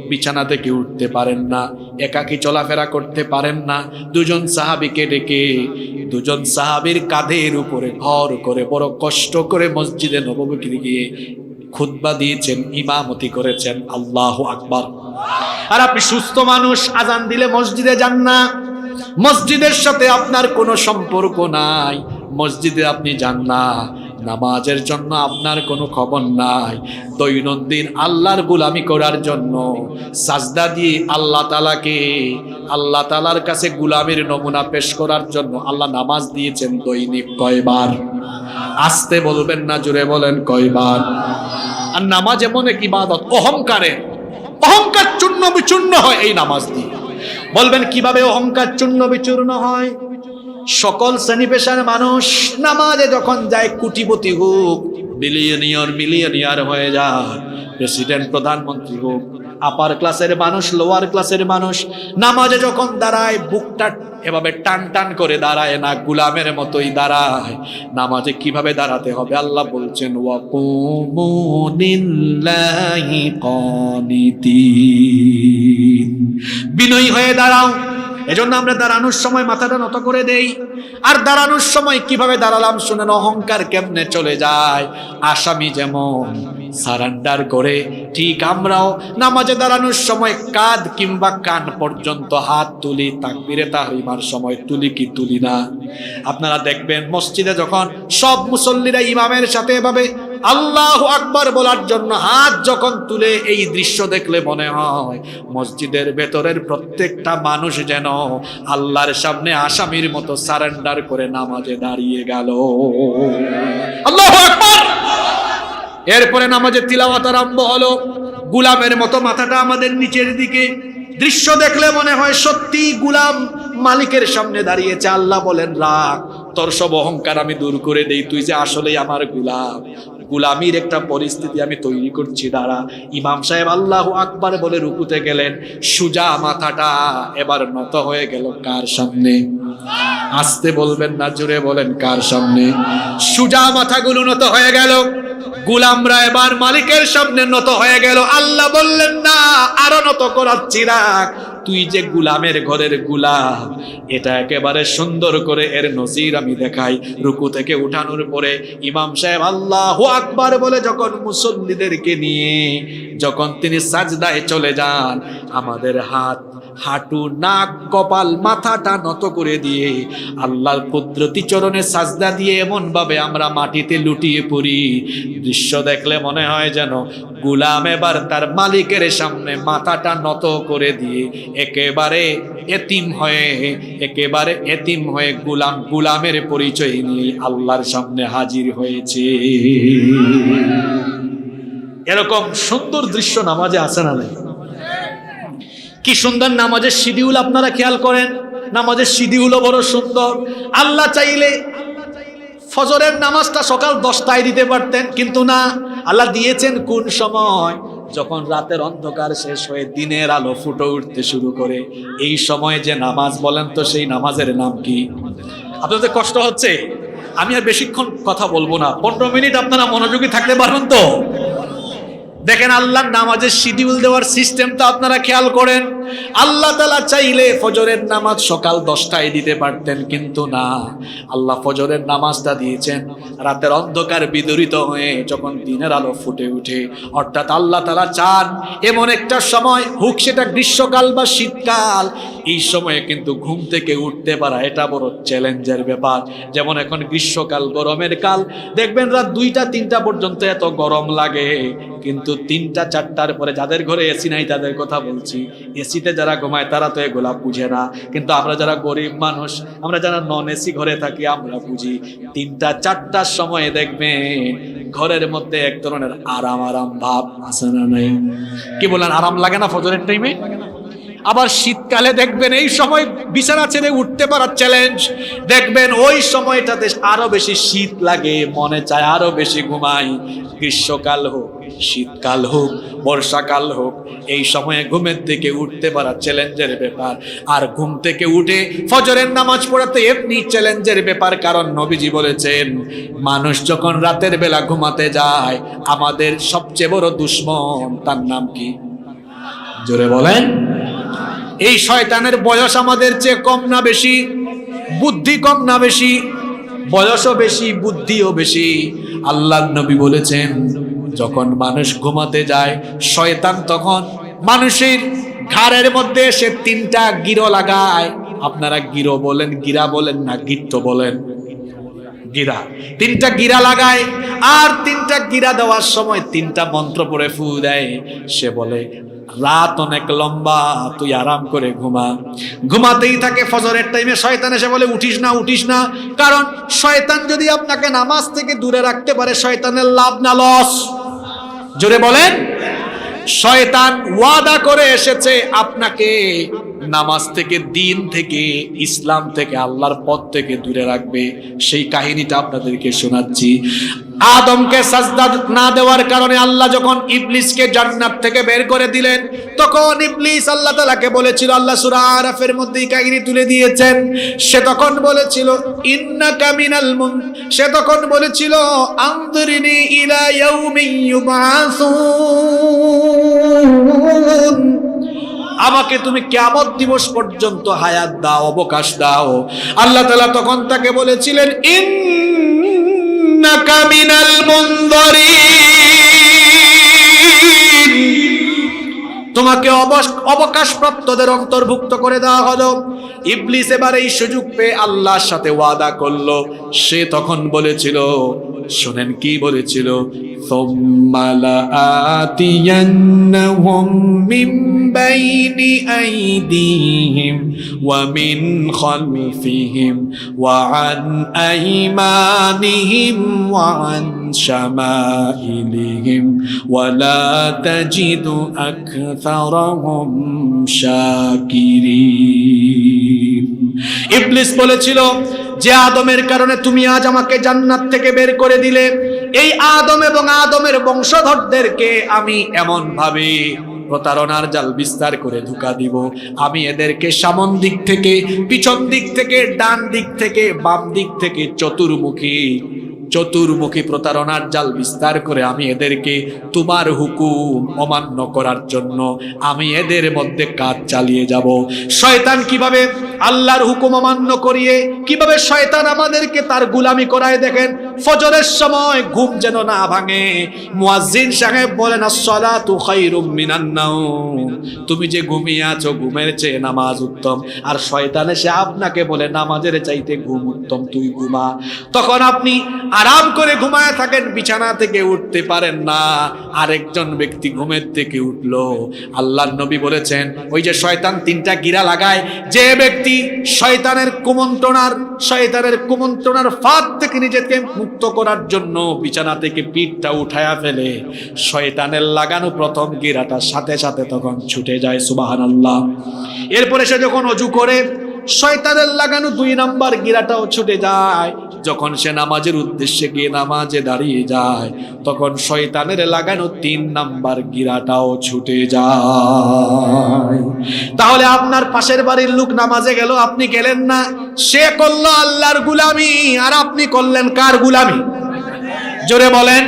বিছানা থেকে উঠতে পারেন না, একাকী চলাফেরা করতে পারেন না। দুজন সাহাবীকে ডেকে দুজন সাহাবীর কাঁধের উপরে ভর করে বড় কষ্ট করে মসজিদে নববীতে গিয়ে খুতবা দিয়েছেন, ইমামতি করেছেন। আল্লাহু আকবার। আর আপনি সুস্থ মানুষ, আজান দিলে মসজিদে যান না, মসজিদের সাথে আপনার কোনো সম্পর্ক নাই, মসজিদে আপনি যান না, নামাজের জন্য আপনার কোনো খবর নাই, দৈনন্দিন আল্লাহর গোলামি করার জন্য সাজদা দিয়ে আল্লাহ তাআলার কাছে গোলামির নমুনা পেশ করার জন্য আল্লাহ নামাজ দিয়েছেন দৈনিক কয়বার? আস্তে বলবেন না, জোরে বলেন কয়বার? আর নামাজ এমন এক ইবাদত, অহংকার চূর্ণ বিচূর্ণ হয় এই নামাজ দিয়ে। বলবেন কিভাবে অহংকার চূর্ণ বিচূর্ণ হয়? সকল শ্রেণী পেশার মানুষ নামাজে যখন যায়, কোটিপতি হোক, মিলিয়নিয়ার হয়ে যায়, প্রেসিডেন্ট, প্রধানমন্ত্রী হোক, আপার ক্লাসের মানুষ, লোয়ার ক্লাসের মানুষ, নামাজে যখন দাঁড়ায় বুকটা এভাবে টান টান করে দাঁড়ায় না, গোলামের মতোই দাঁড়ায়। নামাজে কিভাবে দাঁড়াতে হবে? আল্লাহ বলছেন, ওয়াকুমু লিল্লাহি কানিতিন, বিনয়ী হয়ে দাঁড়াও। এজন্য আমরা দাঁড়ানোর সময় মাথাটা নত করে দেই। আর দাঁড়ানোর সময় কিভাবে দাঁড়ালাম শুনেন, অহংকার কেমনে চলে যায়। আসামি যেমন সারেন্ডার করে, ঠিক আমরাও নামাজে দাঁড়ানোর সময় কাঁধ কিংবা কান পর্যন্ত হাত তুলি, তাকবীরে তাহরিমার সময় তুলি কি তুলি না? আপনারা দেখবেন মসজিদে যখন সব মুসল্লিরা ইমামের সাথে এভাবে আল্লাহু আকবার বলার জন্য হাত যখন তুলে, এই দৃশ্য দেখলে মনে হয় মসজিদের ভেতরের প্রত্যেকটা মানুষ যেন আল্লাহর সামনে আসামির মতো সারেন্ডার করে নামাজে দাঁড়িয়ে গেল। আল্লাহু আকবার। এরপরে নামাজে তিলাওয়াত আরম্ভ হলো, গোলামের মতো মাথাটা আমাদের নিচের দিকে। দৃশ্য দেখলে মনে হয় সত্যি গোলাম মালিকের সামনে দাঁড়িয়েছে। আল্লাহ বলেন, রাখ, তোর সব অহংকার আমি দূর করে দেই, তুই যে আসলেই আমার গোলাম। গোলামির একটা পরিস্থিতি আমি তৈরি করছি, দাঁড়া। ইমাম সাহেব আল্লাহু আকবার বলে রুকুতে গেলেন, সুজা মাথাটা এবার নত হয়ে গেল কার সামনে? আস্তে বলবেন না, জোরে বলেন কার সামনে? সুজা মাথাগুলো নত হয়ে গেল, গোলামরা এবার মালিকের সামনে নত হয়ে গেল। আল্লাহ বললেন, না, আরো নত করাচ্ছি, রাখ, তুই যে গোলামের ঘরের গোলাম, এটা একেবারে সুন্দর করে এর নজির আমি দেখাই। রুকু থেকে উঠানোর পরে ইমাম সাহেব আল্লাহু আকবার বলে যখন মুসল্লিদেরকে নিয়ে যখন তিনি সাজদায় চলে যান, আমাদের হাঁটু, নাক, কপাল, মাথাটা নত করে দিয়ে আল্লাহর কুদরতি চরণে সাজদা দিয়ে এমন ভাবে আমরা মাটিতে লুটিয়ে পড়ি, দৃশ্য দেখলে মনে হয় যেন গোলাম এবার তার মালিকের সামনে মাথাটা নত করে দিয়ে একেবারে এতিম হয়ে গোলামের পরিচয় নিয়ে আল্লাহর সামনে হাজির হয়েছে। এরকম সুন্দর দৃশ্য নামাজে আছে না নাই? কি সুন্দর নামাজের শিডিউল, আপনারা খেয়াল করেন, নামাজের শিডিউলও বড় সুন্দর। আল্লাহ চাইলে ফজরের নামাজটা সকাল 10টায় দিতে পারতেন, কিন্তু না, আল্লাহ দিয়েছেন কোন সময়? যখন রাতের অন্ধকার শেষ হয়ে দিনের আলো ফুটে উঠতে শুরু করে। এই সময় যে নামাজ, বলেন তো সেই নামাজের নাম কি? আপনাদের কষ্ট হচ্ছে, আমি আর বেশিক্ষণ কথা বলবো না, 15 মিনিট আপনারা মনোযোগী থাকতে পারবেন তো? দেখেন আল্লাহর নামাজের শিডিউল দেওয়ার সিস্টেমটা আপনারা খেয়াল করেন। আল্লাহ তাআলা চাইলে ফজরের নামাজ সকাল 10টায় দিতে পারতেন, কিন্তু না, আল্লাহ ফজরের নামাজটা দিয়েছেন রাতের অন্ধকার বিদূরিত হয়ে যখন দিনের আলো ফুটে উঠে। অর্থাৎ আল্লাহ তাআলা চান এমন একটা সময়, হোক সেটা গ্রীষ্মকাল বা শীতকাল, এই সময়ে কিন্তু ঘুম থেকে উঠতে পারা এটা বড় চ্যালেঞ্জের ব্যাপার। যেমন এখন গ্রীষ্মকাল, গরমের কাল, দেখবেন রাত 2টা-3টা পর্যন্ত এত গরম লাগে, কিন্তু 3টা-4টার পরে যাদের ঘরে এসি নাই তাদের কথা বলছি, এসিতে যারা ঘুমায় তারা তো এগুলা বুঝে না, কিন্তু আমরা যারা গরিব মানুষ, আমরা যারা নন এসি ঘরে থাকি, আমরা বুঝি। 3টা-4টার সময় দেখবেন ঘরের মধ্যে এক ধরনের আরাম ভাব আছে না নাই? কি বলেন, আরাম লাগে না ফজরের টাইমে? আবার শীতকালে দেখবেন এই সময় বিছানা ছেড়ে উঠতে পারার চ্যালেঞ্জ, দেখবেন ওই সময়টাতে আরো বেশি শীত লাগে, মনে চায় আরো বেশি ঘুমাই। গ্রীষ্মকাল হোক, শীতকাল হোক, বর্ষাকাল হোক, এই সময়ে ঘুমের থেকে উঠতে পারা চ্যালেঞ্জের ব্যাপার। আর ঘুম থেকে উঠে ফজরের নামাজ পড়াতে এমনি চ্যালেঞ্জের ব্যাপার, কারণ নবীজি বলেছেন মানুষ যখন রাতের বেলা ঘুমাতে যায় আমাদের সবচেয়ে বড় দুশ্মন, তার নাম কি? জোরে বলেন। এই শয়তানের বয়স আমাদের চেয়ে কম না বেশি? বুদ্ধি কম না বেশি? বয়সও বেশি, বুদ্ধিও বেশি। আল্লাহর নবী বলেছেন যখন মানুষ ঘুমাতে যায় শয়তান তখন মানুষের ঘাড়ের মধ্যে এসে 3টা গিরো লাগায়। আপনারা গিরো বলেন, গিরা বলেন না গিট্ট বলেন? গিরা। 3টা গিরা লাগায়, আর 3টা গিরা দেওয়ার সময় 3টা মন্ত্র পড়ে ফু দেয়। সে বলে রাত অনেক লম্বা, তুই আরাম করে ঘুমা। ঘুমাতেই থাকে। ফজরের টাইমে শয়তান এসে বলে উঠিস না, উঠিস না। কারণ শয়তান যদি আপনাকে নামাজ থেকে দূরে রাখতে পারে শয়তানের লাভ না লস? জোরে বলেন। শয়তান ওয়াদা করে এসেছে আপনাকে নামাজ থেকে, দিন থেকে, ইসলাম থেকে, আল্লাহর পথ থেকে দূরে রাখবে। সেই কাহিনীটা আপনাদেরকে শোনাচ্ছি। আদমকে সাজদা না দেওয়ার কারণে আল্লাহ যখন ইবলিসকে জান্নাত থেকে বের করে দিলেন, তখন ইবলিস আল্লাহ তাআলাকে বলেছিল, আল্লাহ সূরা আরাফের মধ্যে এই কাহিনী তুলে দিয়েছেন। সে তখন বলেছিল ইন্নাকা মিনাল সে তখন বলেছিল আনযিরনি ইলা ইয়াউমি ইউবআসুন, আমাকে তুমি কিয়ামত দিবস পর্যন্ত হায়াত দাও, অবকাশ দাও। আল্লাহ তাআলা তখন তাকে বলেছিলেন ইন্নাকা মিনাল মুনযারিন, তোমাকে অবকাশ প্রাপ্তদের অন্তর্ভুক্ত করে দেওয়া হলো। ইবলিস এবারে এই সুযোগ পেয়ে আল্লাহর সাথে ওয়াদা করলো। সে তখন বলেছিল, শুনেন কি বলেছিল, সুম্মা লাআতিয়ান্নাহুম মিন বাইনি আইদিহিম ওয়া মিন খালফিহিম ওয়া আন আইমানিহিম ওয়া আন শামাইলিহিম ওয়া লা তাজিদু আকসারাহুম শাকিরিন। ইবলিস বলেছিল যে আদমের কারণে তুমি আজ আমাকে জান্নাত থেকে বের করে দিলে, এই আদম এবং আদমের বংশধরদেরকে আমি এমন ভাবে প্রতারণার জাল বিস্তার করে ধোঁকা দিব, আমি এদেরকে সামন দিক থেকে, পিছন দিক থেকে, ডান দিক থেকে, বাম দিক থেকে চতুর্মুখী প্রতারণার জাল বিস্তার করে আমি এদেরকে তোমার হুকুম অমান্য করার জন্য আমি এদের মধ্যে কাজ চালিয়ে যাব। শয়তান কিভাবে আল্লাহর হুকুম অমান্য করিয়ে, কিভাবে শয়তান আমাদেরকে তার গোলামি করায় দেখেন। ফজরের সময় ঘুম যেন না ভাঙে, মুয়াজ্জিন সাহেব বলেন আসসালাতু খায়রুম মিনান নাওম, তুমি যে ঘুমিয়ে আছো ঘুমের চেয়ে নামাজ উত্তম। আর শয়তান এসে আপনাকে বলে নামাজের চাইতে ঘুম উত্তম, তুই ঘুমা। তখন আপনি আরাম করে ঘুমায় থাকেন, বিছানা থেকে উঠতে পারেন না। আরেকজন ব্যক্তি ঘুমের থেকে উঠলো। আল্লাহর নবী বলেছেন ওই যে শয়তান 3টা গিরা লাগায়, যে ব্যক্তি শয়তানের কুমন্ত্রণার ফাঁদ থেকে নিজেকে মুক্ত করার জন্য বিছানা থেকে পিঠটা উঠায়া ফেলে, শয়তানের লাগানো প্রথম গিরাটা সাথে সাথে তখন ছুটে যায়। সুবহানাল্লাহ। এরপরে সে যখন ওযু করে শয়তানের লাগানো 2 নাম্বার গিরাটাও ছুটে যায়। যখন সে নামাজের উদ্দেশ্যে গিয়ে নামাজে দাঁড়িয়ে যায়, তখন শয়তানের লাগানো 3 নাম্বার গিরাটাও ছুটে যায়। তাহলে আপনার পাশের বাড়ির লোক নামাজে গেল, আপনি গেলেন না। সে করলো আল্লাহর গোলামি, আর আপনি করলেন কার গোলামি? জোরে বলেন।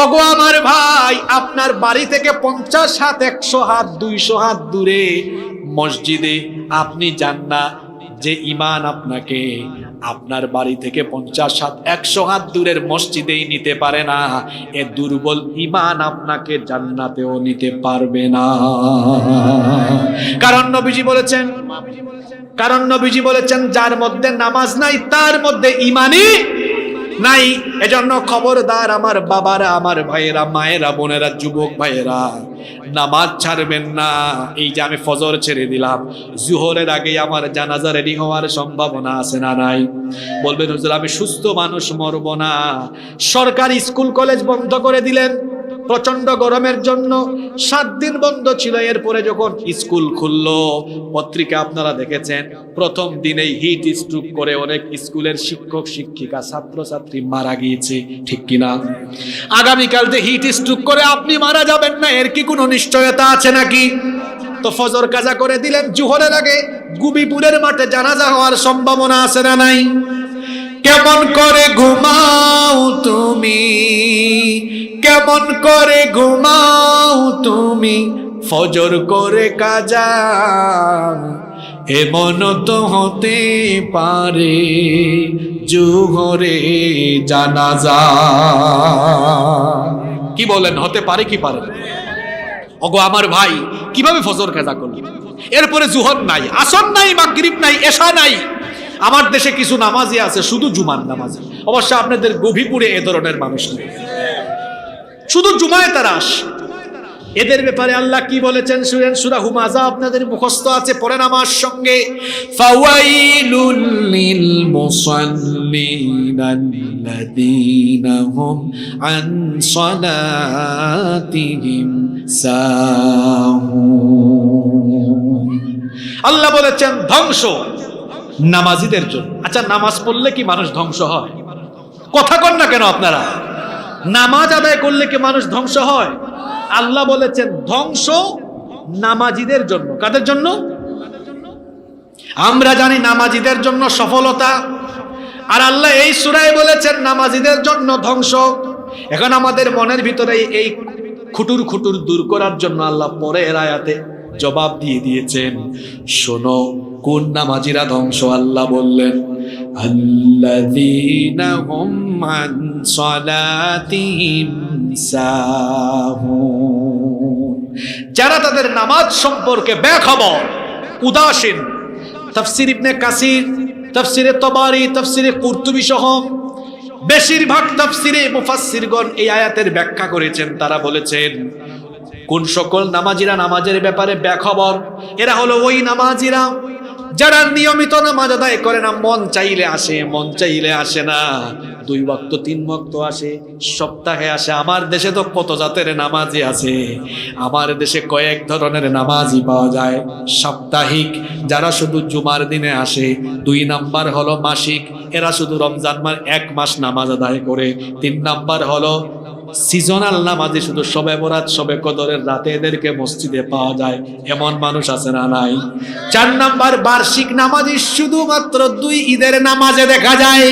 ওগো আমার ভাই, আপনার বাড়ি থেকে 50 হাত, 100 হাত, 200 হাত দূরে মসজিদে আপনি যান না, যে ঈমান আপনাকে আপনার বাড়ি থেকে 50 হাত, 100 হাত দূরের মসজিদেই নিতে পারে না, এ দুর্বল ঈমান আপনাকে জান্নাতেও নিতে পারবে না। কারণ নবীজি বলেছেন যার মধ্যে নামাজ নাই তার মধ্যে ঈমানই নাই। এজন্য খবরদার আমার বাবারা, আমার ভাইয়েরা, মায়েরা, বোনেরা, যুবক ভাইয়েরা, নামাজ ছাড়বেন না। এই যে আমি ফজর ছেড়ে দিলাম, জোহরের আগে আমার জানাজা রেডি হওয়ার সম্ভাবনা আছে না নাই? বলবেন হুজুর আমি সুস্থ মানুষ, মরব না। সরকারি স্কুল কলেজ বন্ধ করে দিলেন, প্রচন্ড গরমের জন্য 7 দিন বন্ধ ছিল। এরপরে যখন স্কুল খুললো, পত্রিকা আপনারা দেখেছেন, প্রথম দিনেই হিট স্ট্রোক করে অনেক স্কুলের শিক্ষক শিক্ষিকা ছাত্রছাত্রী মারা গিয়েছে, ঠিক কিনা? আগামীকাল যে হিট স্ট্রোক করে আপনি মারা যাবেন না, এর কি কোনো নিশ্চয়তা আছে নাকি? তো ফজর কাজা করে দিলেন, জোহরের আগে গুবিপুরের মাঠে জানাজা হওয়ার সম্ভাবনা আছে না নাই? কেমন করে ঘুমাও তুমি, কেমন করে ঘুমাও তুমি, ফজর করে কাজা, এমন তো হতে পারে জোহরে জানাজা। কি বলেন, হতে পারে কি পারে? ওগো আমার ভাই, কিভাবে ফজর কাজা করলেন? এরপরে জোহর নাই, আসর নাই, মাগরিব নাই, এশা নাই। আমার দেশে কিছু নামাজি আছে শুধু জুমার নামাজি। অবশ্য আপনাদের গভীরপুরে এ ধরনের মানুষ নেই, শুধু জুমায় তারা আসে। এদের ব্যাপারে আল্লাহ কি বলেছেন শুনেন, সূরা হুমাযা আপনাদের মুখস্থ আছে, পড়েন আমার সঙ্গে। ফাওয়াইলুল লিল মুসাল্লিনাল্লাযীনা হুম আন সালাতিহিম সাহুন। আল্লাহ বলেছেন ধ্বংস নামাজিদের জন্য। আচ্ছা, নামাজ পড়লে কি মানুষ ধ্বংস হয়? কথা কন না কেন আপনারা? নামাজ আদায় করলে কি মানুষ ধ্বংস হয়? আল্লাহ বলেছেন ধ্বংস নামাজিদের জন্য। কাদের জন্য? আমরা জানি নামাজিদের জন্য সফলতা, আর আল্লাহ এই সূরায় বলেছেন নামাজিদের জন্য ধ্বংস। এখন আমাদের মনের ভিতরে এই খুটুর খুটুর দূর করার জন্য আল্লাহ পরে এর আয়াতে জবাব দিয়ে দিয়েছেন। শোনো, কোন নামাজিরা ধ্বংস? আল্লাহ বললেন আল্লাযীনা হুম আন সালাতিহিম সাহুন, যারা তাদের নামাজ সম্পর্কে বেখবর, উদাসীন। তাফসীর ইবনে কাসির, তাফসীরে তবারি, তাফসীরে কুরতুবী সহ বেশিরভাগ তাফসীরে মুফাসসিরগণ এই আয়াতের ব্যাখ্যা করেছেন। তারা বলেছেন কোন সকল নামাজিরা নামাজের ব্যাপারে বেখবর? এরা হলো ওই নামাজিরা যারা নিয়মিত নামাজ আদায় করে না, মন চাইলে আসে, মন চাইলে আসে না, 2 ওয়াক্ত 3 ওয়াক্ত আসে, সপ্তাহে আসে। আমার দেশে তো কত জাতের নামাজি আছে, আমার দেশে কয়েক ধরনের নামাজি পাওয়া যায়। সাপ্তাহিক, যারা শুধু জুমার দিনে আসে। 2 নাম্বার হলো মাসিক, এরা শুধু রমজান মাস 1 মাস নামাজ আদায় করে। 3 নাম্বার হলো সিজনাল নামাজি, শুধু শবে বরাত শবে কদরের রাতে এদেরকে মসজিদে পাওয়া যায়। এমন মানুষ আছে না নাই? 4 নাম্বার বার্ষিক নামাজি, শুধুমাত্র 2 ঈদের নামাজে দেখা যায়।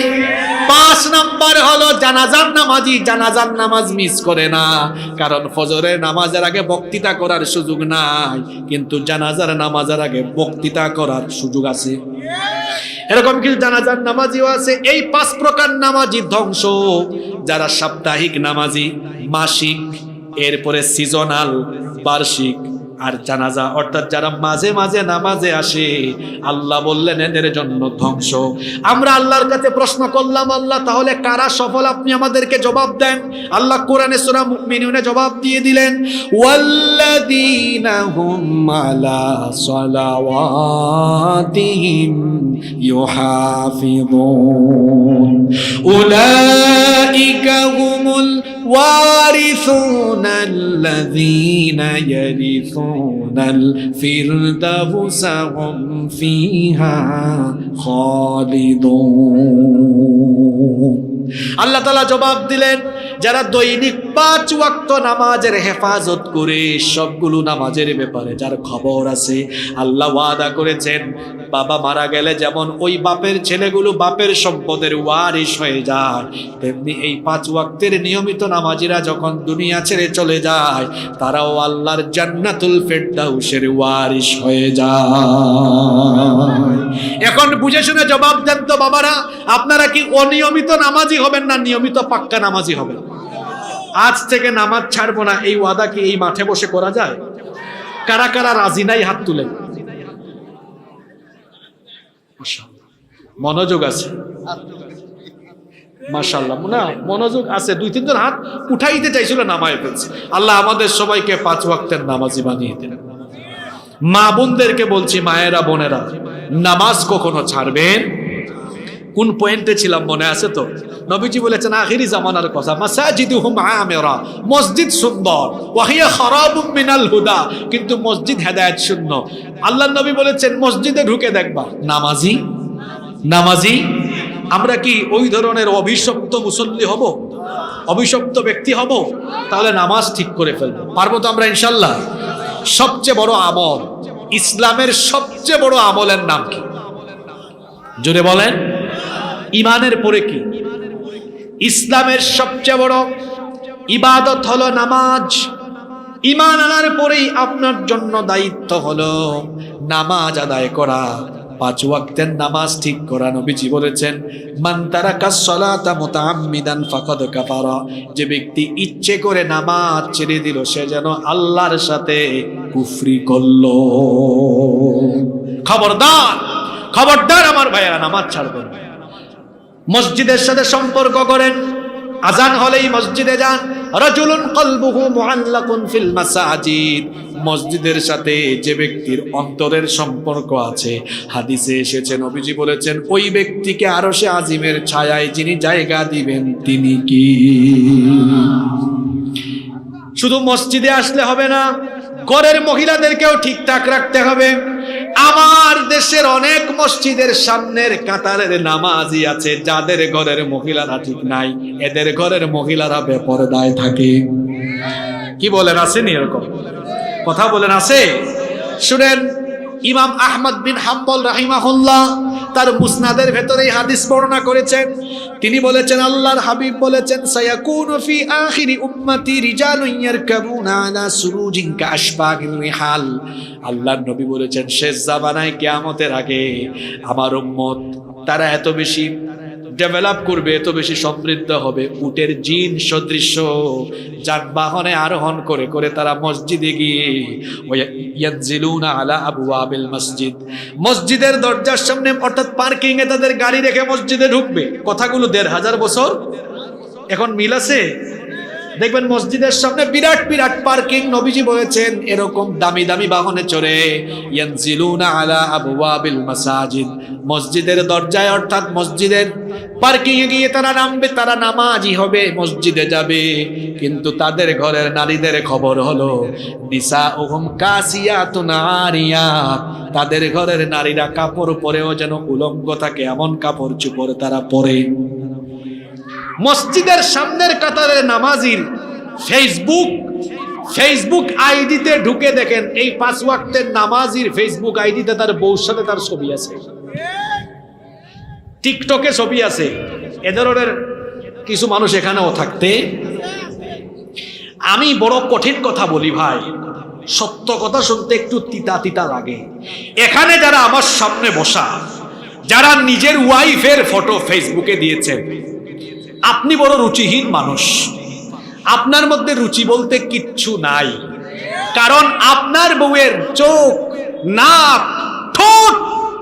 5 নাম্বার হলো জানাজার নামাজি, জানাজার নামাজ মিস করে না, কারণ ফজরের নামাজের আগে বক্তৃতা করার সুযোগ নাই, কিন্তু জানাজার নামাজের আগে বক্তৃতা করার সুযোগ আছে। এরকম কিছু জানাজার নামাজিও আছে। এই 5 প্রকার নামাজি ধ্বংস। যারা সাপ্তাহিক নামাজি, মাসিক, এরপরে সিজনাল, বার্ষিক আর জানাজা, অর্থাৎ যারা মাঝে মাঝে নামাজে আসে, আল্লাহ বললেন এদের জন্য ধ্বংস। আমরা আল্লাহর কাছে প্রশ্ন করলাম, আল্লাহ তাহলে কারা সফল? আপনি আমাদেরকে জবাব দেন। আল্লাহ কোরআনে সূরা মুমিনুনে জবাব দিয়ে দিলেন, ওয়াল্লাযীনা হুম আলা সালাওয়াতিহিম ইউহাফিযুন উলাইকা হুমুল ওয়ারিসুনাল্লাযীনা ইয়ারিসুনাল ফিরদাউসা হুম ফিহা খালিদুন। আল্লাহ তাআলা জবাব দিলেন, যারা দৈনিক 5 ওয়াক্ত নামাজের হেফাজত করে, সবগুলো নামাজের ব্যাপারে যার খবর আছে, আল্লাহ ওয়াদা করেছেন বাবা মারা গেলে যেমন ওই বাপের ছেলেগুলো বাপের সম্পদের ওয়ারিশ হয়ে যায়, তেমনি এই 5 ওয়াক্তের নিয়মিত নামাজিরা যখন দুনিয়া ছেড়ে চলে যায়, তারাও আল্লাহর জান্নাতুল ফেরদাউসের ওয়ারিশ হয়ে যায়। এখন বুঝে শুনে জবাব দেন তো বাবারা, আপনারা কি অনিয়মিত নামাজি হবেন না নিয়মিত পাক্কা নামাজি হবেন? আজ থেকে নামাজ ছাড়বো না, এই ওয়াদা কি এই মাঠে বসে করা যায়? কারা কারা রাজি নাই হাত তুলেন। মনোযোগ আছে, মাশাআল্লাহ, না মনোযোগ আছে। 2-3 জন হাত উঠাইতে চাইছিল, নামায় ফেলছে। আল্লাহ আমাদের সবাইকে 5 ওয়াক্তের নামাজি বানিয়ে দেন। মা বোনদেরকে বলছি, মায়েরা বোনেরা, নামাজ কখনো ছাড়বেন। কোন পয়েন্টে ছিলাম মনে আছে তো? নবীজি বলেছেন আখিরি জামানার কথা, মাসাজিদুহুম আমিরা, মসজিদ সুন্দর, ওয়া হিয়া খারাবুম মিনাল হুদা, কিন্তু মসজিদ হেদায়েত শূন্য। আল্লাহর নবী বলেছেন মসজিদে ঢুকে দেখবা নামাজি নামাজি। আমরা কি ওই ধরনের অভিশপ্ত মুসল্লি হব, অভিশপ্ত ব্যক্তি হব? তাহলে নামাজ ঠিক করে ফেলবো, পারবো তো আমরা ইনশাল্লাহ। সবচেয়ে বড় আমল, ইসলামের সবচেয়ে বড় আমলের নাম কি? জোরে বলেন। ইমানের পরে কি? ইসলামের সবচেয়ে বড় ইবাদত হলো নামাজ। ইমান আনার পরেই আপনার জন্য দায়িত্ব হলো নামাজ আদায় করা, 5 ওয়াক্তের নামাজ ঠিক করা। নবীজি বলেছেন মান তারাকা সলাতা মুতাআম্মিদান ফাকাদ কাফারা, যে ব্যক্তি ইচ্ছে করে নামাজ ছেড়ে দিল সে যেন আল্লাহর সাথে কুফরি করলো। খবরদার খবরদার আমার ভাইয়েরা, নামাজ ছাড়বেন না। মসজিদের সাথে সম্পর্ক করেন, আজান হলেই মসজিদে যান। রাজুলুন কলবুহু মুআল্লাকুন ফিল মাসাজিদ, মসজিদের সাথে যে ব্যক্তির অন্তরের সম্পর্ক আছে, হাদিসে এসেছে নবীজি বলেছেন ওই ব্যক্তিকে আরশে আজিমের ছায়ায় যিনি জায়গা দিবেন তিনি কি? শুধু মসজিদে আসলে হবে না, ঘরের মহিলাদেরকেও ঠিকঠাক রাখতে হবে। আমার দেশের অনেক মসজিদের সামনের কাতারের নামাজি আছে যাদের ঘরের মহিলারা ঠিক নাই, এদের ঘরের মহিলারা বেপরদায় থাকে। কি বলেন, আসেনি এরকম কথা? বলেন আছে। শুনেন, ইমাম আহমদ বিন হাম্বল রাহিমাহুল্লাহ তার মুসনাদের ভেতরে হাদিস বর্ণনা করেছেন। তিনি বলেছেন আল্লাহর হাবিব বলেছেন সায়াকুনু ফি আখিরি উম্মতি রিজালুন ইয়ারকাবুনা আলা সুরুজিন কাআশবাগির রিহাল। আল্লাহর নবী বলেছেন শেষ জামানায় কিয়ামতের আগে আমার উম্মত তারা এত বেশি ডেভেলপ করবে, এত বেশি সমৃদ্ধ হবে, উটের জিন সদৃশ যানবাহনে আরোহণ করে করে তারা মসজিদে গিয়ে ইয়ানজিলুনা আলা আবওয়াবিল মসজিদ, মসজিদের দরজার সামনে অর্থাৎ পার্কিং এ তাদের গাড়ি রেখে মসজিদে ঢুকবে। কথাগুলো 1500 বছর এখন মিল আছে। দেখবেন মসজিদের সামনে বিরাট বিরাট পার্কিং। নবীজি বলেছেন এরকম দামি দামি বাহনে চড়ে ইয়ানজিলুনা আলা আবওয়াবিল মাসাজিদ, মসজিদের দরজায় অর্থাৎ মসজিদের পার্কিং এ গিয়ে তারা নামবে, তারা নামাজি হবে, মসজিদে যাবে। কিন্তু তাদের ঘরের নারীদের খবর হলো নিসাউহুম কাসিয়াতুন আরিয়াত, তাদের ঘরের নারীরা কাপড় পরেও যেন উলঙ্গ থাকে এমন কাপড় চোপড় তারা পরে। মসজিদের সামনের কাতারের নামাজির ফেসবুক আইডিতে ঢুকে দেখেন এই 5 ওয়াক্তের নামাজির ফেসবুক আইডিতে তার বউর সাথে তার ছবি আছে, টিকটকে ছবি আছে। এ ধরনের কিছু মানুষ এখানেও থাকতে। আমি বড় কঠিন কথা বলি ভাই, সত্য কথা শুনতে একটু তিতা তিতা লাগে। এখানে যারা আমার সামনে বসা, যারা নিজের ওয়াইফের ফটো ফেসবুকে দিয়েছেন, আপনি বড় রুচিহীন মানুষ, আপনার মধ্যে রুচি বলতে কিচ্ছু নাই। কারণ আপনার বউয়ের চোখ, নাক, ঠোঁট,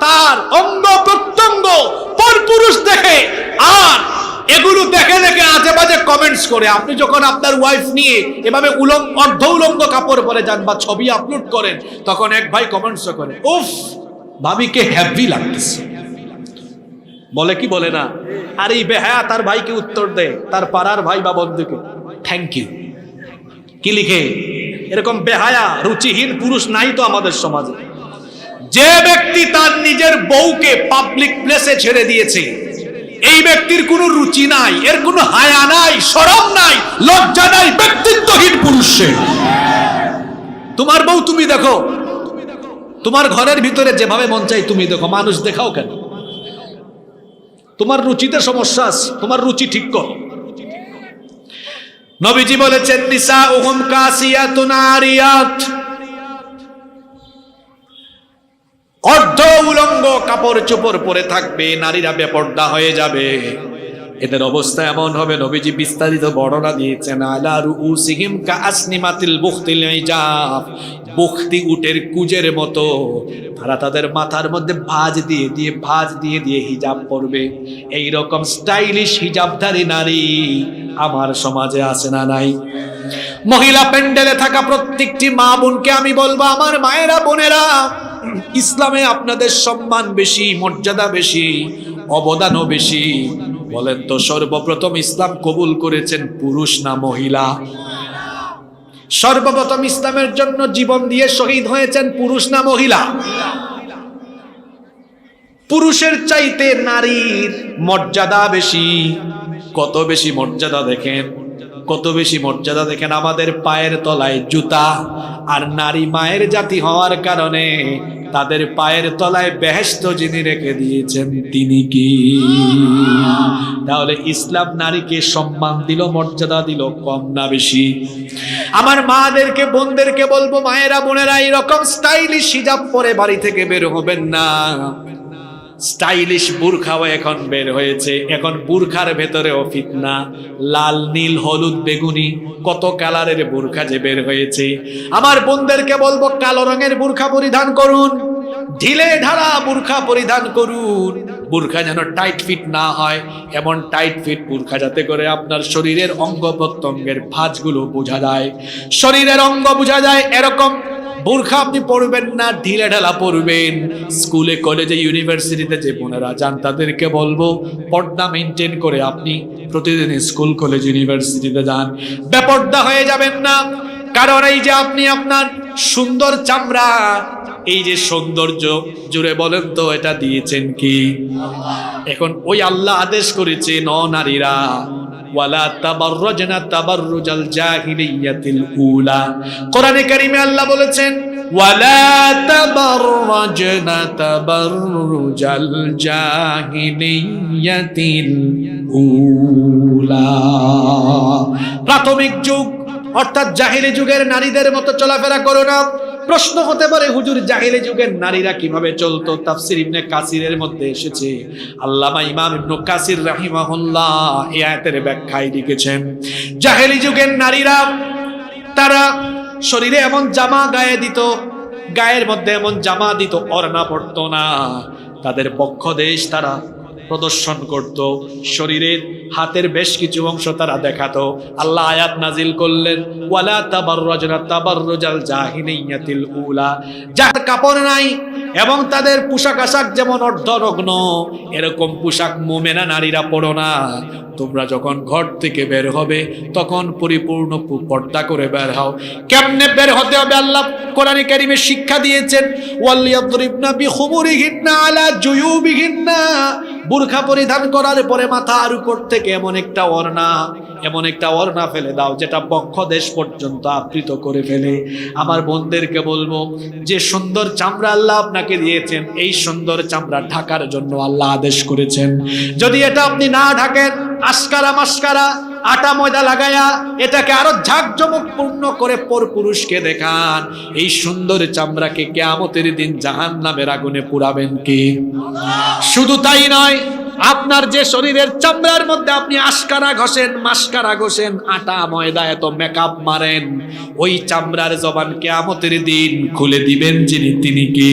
তার অঙ্গ প্রত্যঙ্গ পরপুরুষ দেখে, আর এগুলো দেখে দেখে আজে বাজে কমেন্টস করে। আপনি যখন আপনার ওয়াইফ নিয়ে এভাবে অর্ধ উলঙ্গ কাপড় পরে যান বা ছবি আপলোড করেন, তখন এক ভাই কমেন্টস করে উফ ভাবিকে হ্যাপি লাগতেছে, বলে কি বলে না? আর এই বেহায়া তার ভাইকে উত্তর দেয়, তার পাড়ার ভাই বা বন্ধুকে থ্যাংক ইউ। কি লিখে? এরকম বেহায়া রুচিহীন পুরুষ নাই তো আমাদের সমাজে। যে ব্যক্তি তার নিজের বউকে পাবলিক প্লেসে ছেড়ে দিয়েছে, এই ব্যক্তির কোনো রুচি নাই, এর কোনো হায়া নাই, শরম নাই, লজ্জা নাই, ব্যক্তিত্বহীন পুরুষ সে। তোমার বউ তুমি দেখো, তোমার ঘরের ভিতরে যেভাবে মন চাই তুমি দেখো, মানুষ দেখাও কেন? তোমার রুচিতে সমস্যা আছে, তোমার রুচি ঠিক করো। নবীজি বলেছেন নিসাউহুম কাসিয়াতুন আরিয়াত, অর্ধ উলঙ্গ কাপড় চোপড় পরে থাকবে, নারীরা বেপর্দা হয়ে যাবে। এদের অবস্থা এমন হবে, নবীজি বিস্তারিত বর্ণনা দিয়েছেন আলা রুউসিহিম কাআসনিমাতিল বুখতিল ইজাফ, বুখতি উটের কুজের মতো তারা তাদের মাথার মধ্যে ভাঁজ দিয়ে দিয়ে হিজাব পরবে। এই রকম স্টাইলিশ হিজাবধারী নারী আমার সমাজে আছে না নাই? মহিলা প্যান্ডেলে থাকা প্রত্যেকটি মা বোনকে আমি বলবো, আমার মায়েরা বোনেরা, ইসলামে আপনাদের সম্মান বেশি, মর্যাদা বেশি, অবদানও বেশি। বলেন তো সর্বপ্রথম ইসলাম কবুল করেছেন পুরুষ না মহিলা? সর্বপ্রথম ইসলামের জন্য জীবন দিয়ে শহীদ হয়েছেন পুরুষ না মহিলা? পুরুষের চাইতে নারীর মর্যাদা বেশি। কত বেশি মর্যাদা দেখেন, কত বেশি মর্যাদা দেখেন। আমাদের পায়ের তলায় জুতা, আর নারী মায়ের জাতি হওয়ার কারণে তাদের পায়ের তলায় বেহেশত যিনি রেখে দিয়েছেন তিনি কি? তাহলে ইসলাম নারীকে সম্মান দিল, মর্যাদা দিল, কম না বেশি? আমার মাদেরকে, বোনদেরকে বলবো, মায়েরা বোনেরা এরকম স্টাইলিশ হিজাব পরে বাড়ি থেকে বের হবেন না। স্টাইলিশ বুরখাও এখন বের হয়েছে। এখন বুরখার ভেতরেও ফিতনা, লাল নীল হলুদ বেগুনি কত কালারের বুরখা যে বের হয়েছে। আমার বোনদেরকে বলবো কালো রঙের বুরখা পরিধান করুন, ঢিলে ঢালা বুরখা পরিধান করুন। বুরখা যেন টাইট ফিট না হয়, এমন টাইট ফিট বুরখা যাতে করে আপনার শরীরের অঙ্গ প্রত্যঙ্গের ভাঁজগুলো বোঝা যায়, শরীরের অঙ্গ বোঝা যায়, এরকম বুরখা আপনি পরবেন না, ঢিলে ঢালা পরবেন। স্কুলে কলেজে ইউনিভার্সিটিতে যে বোনেরা যান তাদেরকে বলবো পর্দা মেনটেন করে আপনি প্রতিদিন স্কুল কলেজ ইউনিভার্সিটিতে যান, বেপর্দা হয়ে যাবেন না। কারণ এই যে আপনি আপনার সুন্দর চামড়া, এই যে সৌন্দর্য, জুড়ে বলেন তো এটা দিয়েছেন কি? এখন ওই আল্লাহ আদেশ করেছে নারীরা ওয়ালা তাবাররাজনা তাবাররুজাল জাহিলিয়াতিল উলা। কোরআনে কারিমে আল্লাহ বলেছেন ওয়ালা তাবাররাজনা তাবাররুজাল জাহিলিয়াতিল উলা। প্রাথমিক যুগ অর্থাৎ জাহিলি যুগের নারীদের মতো চলাফেরা করো না। প্রশ্ন হতে পারে হুজুর জাহিলি যুগের নারীরা কিভাবে চলতো? তাফসীর ইবনে কাসিরের মধ্যে এসেছে, আল্লামা ইমাম ইবনে কাসির রাহিমাহুল্লাহ এই আয়াতের ব্যাখ্যায় লিখেছেন, জাহিলি যুগের নারীরা তারা শরীরে এমন জামা গায়ে দিত, গায়ের মধ্যে এমন জামা দিত, ওড়না পড়তো না। তাদের পক্ষ দেশ তারা প্রদর্শন করত, শরীরের হাতের বেশ কিছু অংশ তারা দেখাতো। আল্লাহ আয়াত নাজিল করলেন ওয়ালা তাবাররাজনা তাবাররুজাল জাহিলিয়াতিল উলা। যার কাপড় নাই এবং তাদের পোশাক আশাক যেমন অর্ধনগ্ন, এরকম পোশাক মুমিনা নারীরা পরো না। তোমরা যখন ঘর থেকে বের হবে তখন পরিপূর্ণ পর্দা করে বের হও। কেমনে বের হতে হবে আল্লাহ কোরআনে কারিমে শিক্ষা দিয়েছেন, ওয়ালিয়াদরিবনা বিখুমুরিহিন্না আলা জুয়ুবিহিন্না। বুরখা পরিধান করার পরে মাথার উপর থেকে এমন একটা ওড়না ফেলে দাও যেটা বক্ষ দেশ পর্যন্ত আবৃত করে ফেলে। আমার বোনদেরকে বলবো, যে সুন্দর চামড়া আল্লাহ আপনাকে দিয়েছেন, এই সুন্দর চামড়া ঢাকার জন্য আল্লাহ আদেশ করেছেন। যদি এটা আপনি না ঢাকেন, আস্কারা মাস্কারা আটা ময়দা লাগায়া এটাকে আরো ঝাঁকজমকপূর্ণ করে পরপুরুষকে দেখান, এই সুন্দর চামড়াকে কিয়ামতের দিন জাহান্নামের আগুনে পুড়াবেন কি? শুধু তাই নয়, আপনার যে শরীরের চামড়ার মধ্যে আপনি আস্কারা ঘষেন, মাস্কারা ঘষেন, আটা ময়দা এত মেকআপ মারেন, ওই চামড়ার জবান কিয়ামতের দিন খুলে দিবেন যিনি, তিনি কি?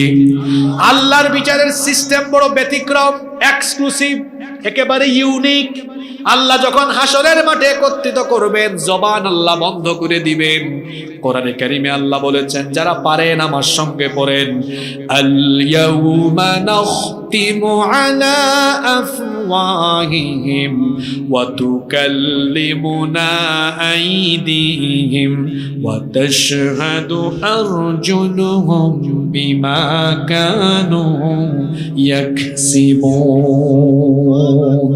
আল্লাহর বিচারের সিস্টেম বড় ব্যতিক্রম, এক্সক্লুসিভ, একেবারে ইউনিক। আল্লাহ যখন হাসরের মাঠে একত্রিত করবেন, জবান আল্লাহ বন্ধ করে দিবেন। কোরআনে কারিমে আল্লাহ বলেছেন, যারা পারেন আমার সঙ্গে পড়েন, আল ইয়াউমা নাখতিমু আলা আফওয়াহিহিম ওয়া তুকাল্লিমুনা আইদিহিম ওয়া তাশহাদু আরজুলুহুম বিমা কানু ইয়াকসিবুন।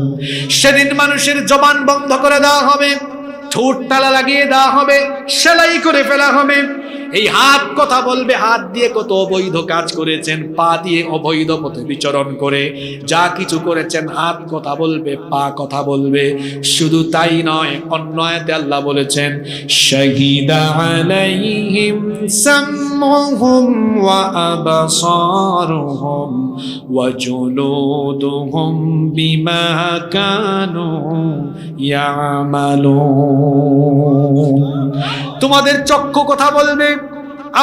সেদিন মানুষের জবান বন্ধ করে দেওয়া হবে, ঠোঁট তালা লাগিয়ে দেওয়া হবে, সেলাই করে ফেলা হবে। এই হাত কথা বলবে, হাত দিয়ে কত অবৈধ কাজ করেছেন, পা দিয়ে অবৈধ পথে বিচরণ করে যা কিছু করেছেন, হাত কথা বলবে, পা কথা বলবে। শুধু তাই নয়, অন্য আয়াতে আল্লাহ বলেছেন, শাহিদা আলাইহিম সামউহুম ওয়া আবসারুহুম ওয়া জুলুদুহুম বিমা কানু ইয়ামালুন। তোমাদের চক্ষু কথা বলবে।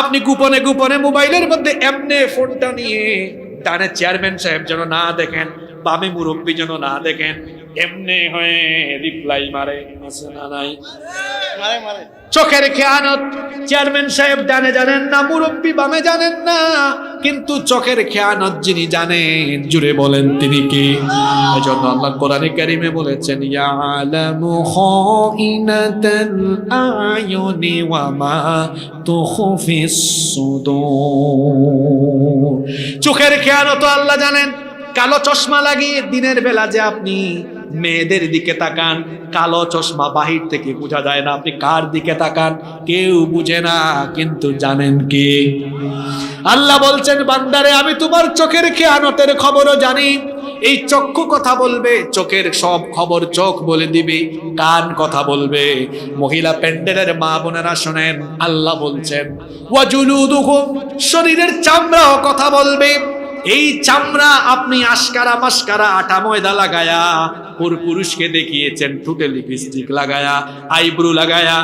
আপনি গোপনে গোপনে মোবাইলের মধ্যে এমনি ফোনটা নিয়ে, ডানে চেয়ারম্যান সাহেব যেন না দেখেন, বামে মুরব্বী যেন না দেখেন, এমনি হয়ে রিপ্লাই মারে, আছে না নাই? চোখের খেয়ানত চেয়ারম্যান সাহেব ডানে জানেন না, মুরব্বী বামে জানেন না, কিন্তু চোখের খেয়ানত যিনি জানেন, জুড়ে বলেন তিনি কি? এজন্য আল্লাহ কোরআনে কারিমে বলেছেন, ইয়ালামু খাইনাতাল আয়ুনি ওয়া মা তুখফিস সুদূর। চোখের খেয়ানত আল্লাহ জানেন। কালো চশমা লাগিয়ে দিনের বেলা যে আপনি মেয়েদের দিকে তাকান, কালো চশমা বাহির থেকে বোঝা যায় না আপনি কার দিকে তাকান, কেউ বুঝে না, কিন্তু জানেন কি? আল্লাহ বলছেন, বান্দারে আমি তোমার চোখের খেয়ানতের খবরও জানি। এই চক্ষু কথা বলবে, চোখের সব খবর চোখ বলে দিবে, কান কথা বলবে। মহিলা প্যান্ডেলের মা বোনেরা শোনেন, আল্লাহ বলছেন ওয়াজুলুদুহুম, শরীরের চামড়াও কথা বলবে। এই চামড়া আপনি আশকারা মাস্কারা আটা ময়দা লাগায়া পুরুষকে দেখিয়েছেন, ঠোঁটে লিপস্টিক লাগায়া, আইব্রু লাগায়া,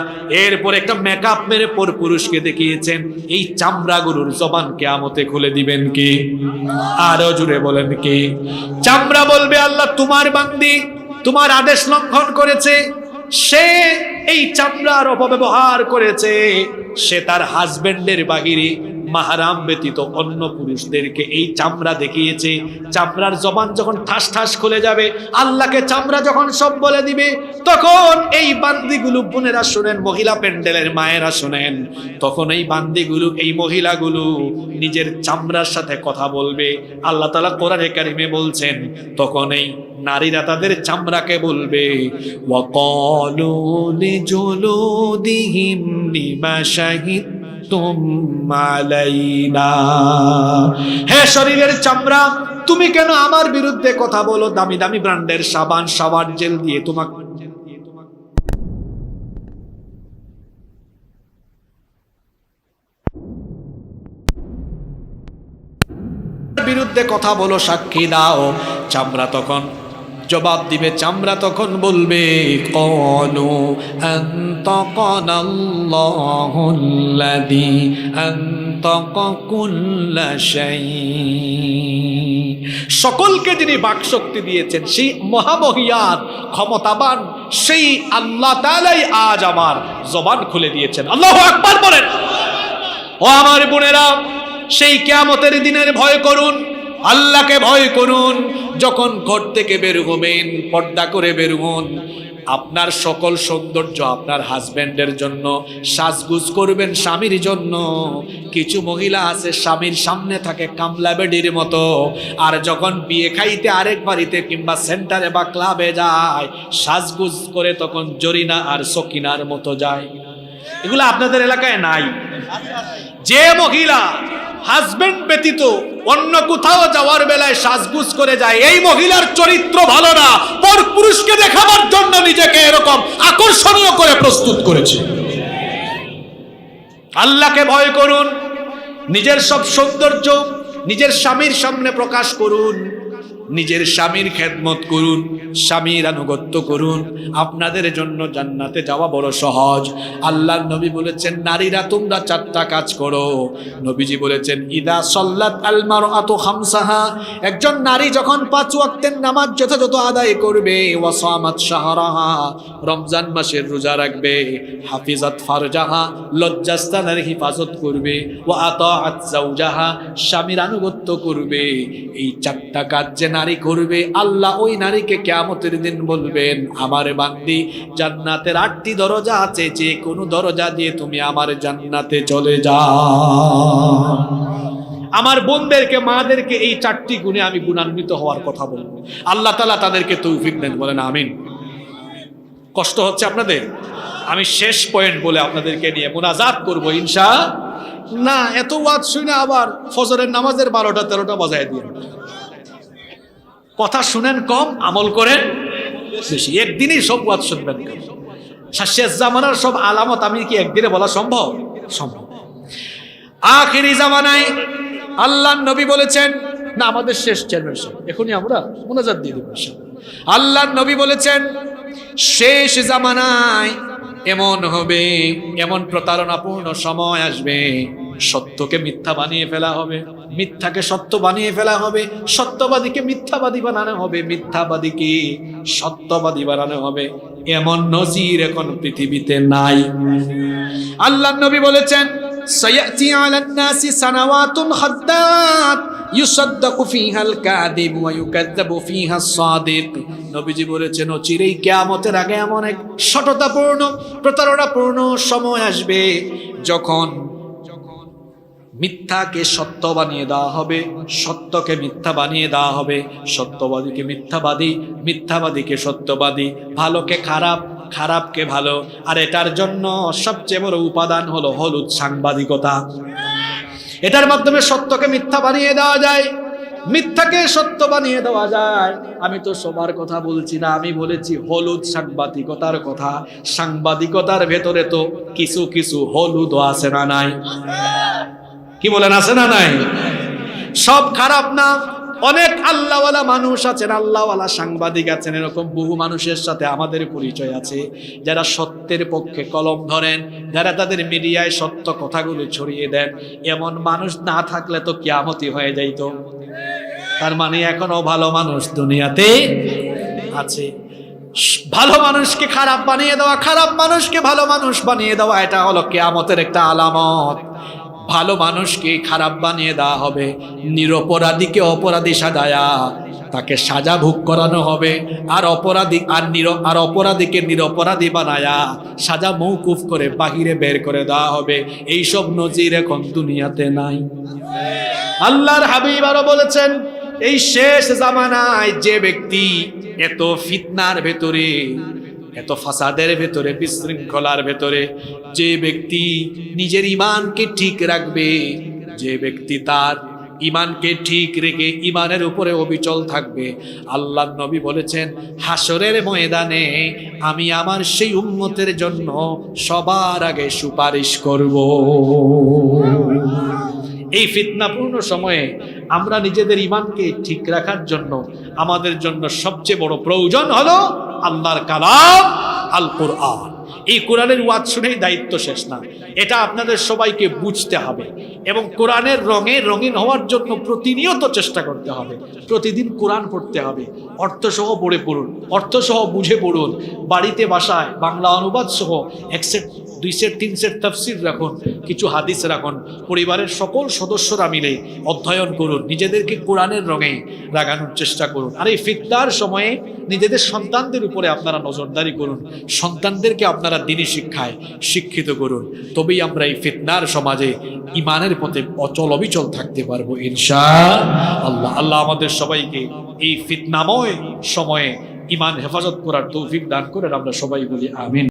এরপর একটা মেকআপ মেরে পুরুষকে দেখিয়েছেন। এই চামড়াগুলোর জবান কিয়ামতে খুলে দিবেন কি? আরো জুড়ে বলেন কি? চামড়া বলবে, আল্লাহ তোমার বান্দি তোমার আদেশ লঙ্ঘন করেছে, সে এই চামড়ার অপব্যবহার করেছে, সে তার হাজবেন্ডের বাহিরে মাহারাম ব্যতীত অন্য পুরুষদেরকে এই চামড়া দেখিয়েছে। চামড়ার জবান যখন ঠাস ঠাস খুলে যাবে, আল্লাহকে চামড়া যখন সব বলে দিবে, তখন এই বান্দিগুলো, বোনেরা শুনেন, মহিলা প্যান্ডেলের মায়েরা শুনেন, তখন এই বান্দিগুলো, এই মহিলাগুলো নিজের চামড়ার সাথে কথা বলবে। আল্লাহ তাআলা কোরআনে কারিমে বলছেন, তখন এই নারীরা তাদের চামড়াকে বলবে, ওয়াকালু লিজুলুদিহিম লিমা শাহিদতুম আলাইনা, হে শরীরের চামড়া, তুমি কেন আমার বিরুদ্ধে কথা বলো? দামি দামি ব্র্যান্ডের সাবান, শাওয়ার জেল দিয়ে তোমাকে বিরুদ্ধে কথা বলো, সাক্ষী দাও। চামড়া তখন জবাব দিবে, চামড়া তখন বলবে, ক্বালু আনতাকানাল্লাহুল্লাযী আনতাকা কুল্লা শাই, সকলকে যিনি বাকশক্তি দিয়েছেন, সেই মহামহিয়ান ক্ষমতাবান সেই আল্লাহ তাআলাই আজ আমার জবান খুলে দিয়েছেন। আল্লাহু আকবার বলেন। ও আমার বোনেরা, সেই কিয়ামতের দিনের ভয় করুন, আল্লাহকে ভয় করুন। যখন ঘর থেকে বের হবেন, পর্দা করে বের হন। আপনার সকল সৌন্দর্য আপনার হাজবেন্ডের জন্য, সাজগুজ করবেন স্বামীর জন্য। কিছু মহিলা আছে স্বামীর সামনে থাকে কামলা বেডির মতো, আর যখন বিয়ে খাইতে আরেক বাড়িতে কিংবা সেন্টারে বা ক্লাবে যায়, সাজগুজ করে তখন জরিনা আর সকিনার মতো যায়। এগুলো আপনাদের এলাকায় নাই? যে মহিলা হাজবেন্ড ব্যতীত অন্য কোথাও যাওয়ার বেলায় সাজগুজ করে যায়, এই মহিলার চরিত্র ভালো না, পর পুরুষকে দেখাবার জন্য নিজেকে এরকম আকর্ষণীয় করে প্রস্তুত করেছে। আল্লাহকে ভয় করুন, নিজের সব সৌন্দর্য নিজের স্বামীর সামনে প্রকাশ করুন, নিজের স্বামীর খেদমত করুন, স্বামীর আনুগত্য করুন। আপনাদের জন্য জান্নাতে যাওয়া বড় সহজ। আল্লাহর নবী বলেছেন, নারীরা তোমরা 4টা কাজ করো। নবীজি বলেছেন, ইদা সাল্লাত আল মারআতু খামসাহা, একজন নারী যখন 5 ওয়াক্তের নামাজ যথাযথ আদায় করবে, ওয়া সামাত শাহরাহা, রমজান মাসের রোজা রাখবে, হাফিজাত ফারজাহা, লজ্জাস্থানের হিফাজত করবে, ওয়া আতাআত যাওজাহা, স্বামীর আনুগত্য করবে। এই 4টা কাজ যে নারী করবে, আল্লাহ ওই নারীকে কিয়ামতের দিন বলবেন, আমার বান্দি জান্নাতের 8টি দরজা আছে, যে কোনো দরজা দিয়ে তুমি আমার জান্নাতে চলে যাও। আমার বোনদেরকে, মাদেরকে এই 4টি গুণে আমি গুণান্বিত হওয়ার কথা বলবো। আল্লাহ তাআলা তাদেরকে তৌফিক দেন, বলেন আমিন। কষ্ট হচ্ছে আপনাদের? আমি শেষ পয়েন্ট বলে আপনাদেরকে নিয়ে মুনাজাত করব ইনশাআল্লাহ। এত ওয়াজ শুনে আবার ফজরের নামাজের 12টা 13টা বাজায় দিয়ে কথা শুনেন কম, আমল করেন বেশি। একদিনই সব ওয়াজ শুনবেন। শেষ জামানার সব আলামত আমি কি একদিনে বলা সম্ভব? সম্ভব। আখিরি জামানায় আল্লাহর নবী বলেছেন, না আমাদের শেষ চেয়ারম্যান সাহেব, এখনই আমরা মুনাজাত দিয়ে দেব। আল্লাহর নবী বলেছেন, শেষ জামানায় এমন হবে, এমন প্রতারণাপূর্ণ সময় আসবে, সত্যকে মিথ্যা বানিয়ে ফেলা হবে, মিথ্যাকে সত্য বানিয়ে ফেলা হবে, সত্যবাদীকে মিথ্যাবাদী বানানো হবে, মিথ্যাবাদীকে সত্যবাদী বানানো হবে। এমন নজির এখন পৃথিবীতে নাই। আল্লাহর নবী বলেছেন, সায়াতি আলান নাসি সানাওয়াতুন খাদ্দাত ইউসাদ্দাকু ফিহাল কাযিব ওয়া ইউকাযযাবু ফিহাস সাদিক। নবীজি বলেছেন, চিরেই কিয়ামতের আগে এমন এক সততাপূর্ণ প্রতারণাপূর্ণ সময় আসবে, যখন মিথ্যাকে সত্য বানিয়ে দেওয়া হবে, সত্যকে মিথ্যা বানিয়ে দেওয়া হবে, সত্যবাদীকে মিথ্যাবাদী, মিথ্যাবাদীকে সত্যবাদী, ভালোকে খারাপ, খারাপকে ভালো। আর এটার জন্য সবচেয়ে বড় উপাদান হলো হলুদ সাংবাদিকতা। এটার মাধ্যমে সত্যকে মিথ্যা বানিয়ে দেওয়া যায়, মিথ্যাকে সত্য বানিয়ে দেওয়া যায়। আমি তো সবার কথা বলছি না, আমি বলেছি হলুদ সাংবাদিকতার কথা। সাংবাদিকতার ভেতরে তো কিছু কিছু হলুদও আছে না নাই? কি বলেন, আছে না নাই? সব খারাপ না, অনেক আল্লাহওয়ালা মানুষ আছেন, আল্লাহওয়ালা সাংবাদিক আছেন। এরকম বহু মানুষের সাথে আমাদের পরিচয় আছে, যারা সত্যের পক্ষে কলম ধরেন, যারা তাদের মিডিয়ায় সত্য কথাগুলো ছড়িয়ে দেন। এমন মানুষ না থাকলে তো কিয়ামতই হয়ে যাইতো। তার মানে এখনো ভালো মানুষ দুনিয়াতে আছে। ভালো মানুষকে খারাপ বানিয়ে দেওয়া, খারাপ মানুষকে ভালো মানুষ বানিয়ে দেওয়া, এটা হলো কিয়ামতের একটা আলামত। ভালো মানুষকে খারাপ বানিয়ে দেওয়া হবে, নিরপরাধীকে অপরাধী সাজায়া তাকে সাজা ভোগ করানো হবে, আর অপরাধীকে নিরপরাধী বানায়া সাজা মৌকুফ করে বাহিরে বের করে দেওয়া হবে। এইসব নজির এখন দুনিয়াতে নাই। আল্লাহর হাবিব আরো বলেছেন, এই শেষ জামানায় যে ব্যক্তি এত ফিতনার ভেতরে, এত ফাসাদের ভেতরে, বিশৃঙ্খলার ভেতরে, যে ব্যক্তি নিজের ঈমানকে ঠিক রাখবে, যে ব্যক্তি তার ঈমানকে ঠিক রেখে ঈমানের উপরে অবিচল থাকবে, আল্লাহর নবী বলেছেন, হাসরের ময়দানে আমি আমার সেই উম্মতের জন্য সবার আগে সুপারিশ করব। এই ফিতনাপূর্ণ সময়ে আমরা নিজেদের ঈমানকে ঠিক রাখার জন্য আমাদের জন্য সবচেয়ে বড় প্রয়োজন হলো আল্লাহর কালাম আল কোরআন। এই কোরআনের ওয়াজ শুনেই দায়িত্ব শেষ না, এটা আপনাদের সবাইকে বুঝতে হবে এবং কোরআনের রঙে রঙিন হওয়ার জন্য প্রতিনিয়ত চেষ্টা করতে হবে। প্রতিদিন কোরআন পড়তে হবে, অর্থসহ পড়ে পড়ুন, অর্থসহ বুঝে পড়ুন। বাড়িতে বাসায় বাংলা অনুবাদ সহ 1 সেট 2 সেট 3 সেট তাফসীর রাখুন, কিছু হাদিস রাখুন। পরিবারের সকল সদস্যরা মিলে অধ্যয়ন করুন, নিজেদেরকে কোরআনের রঙে রাগানোর চেষ্টা করুন। আর এই ফিতনার সময়ে নিজেদের সন্তানদের উপরে আপনারা নজরদারি করুন, সন্তানদেরকে আপনারা দ্বীনি শিক্ষায় শিক্ষিত করুন। তবেই আমরা এই ফিতনার সমাজে ঈমানের পথে অচল অবিচল থাকতে পারবো ইনশাআল্লাহ। আল্লাহ আমাদের সবাইকে এই ফিতনাময় সময়ে ঈমান হেফাজত করার তৌফিক দান করেন। আমরা সবাই বলি আমিন।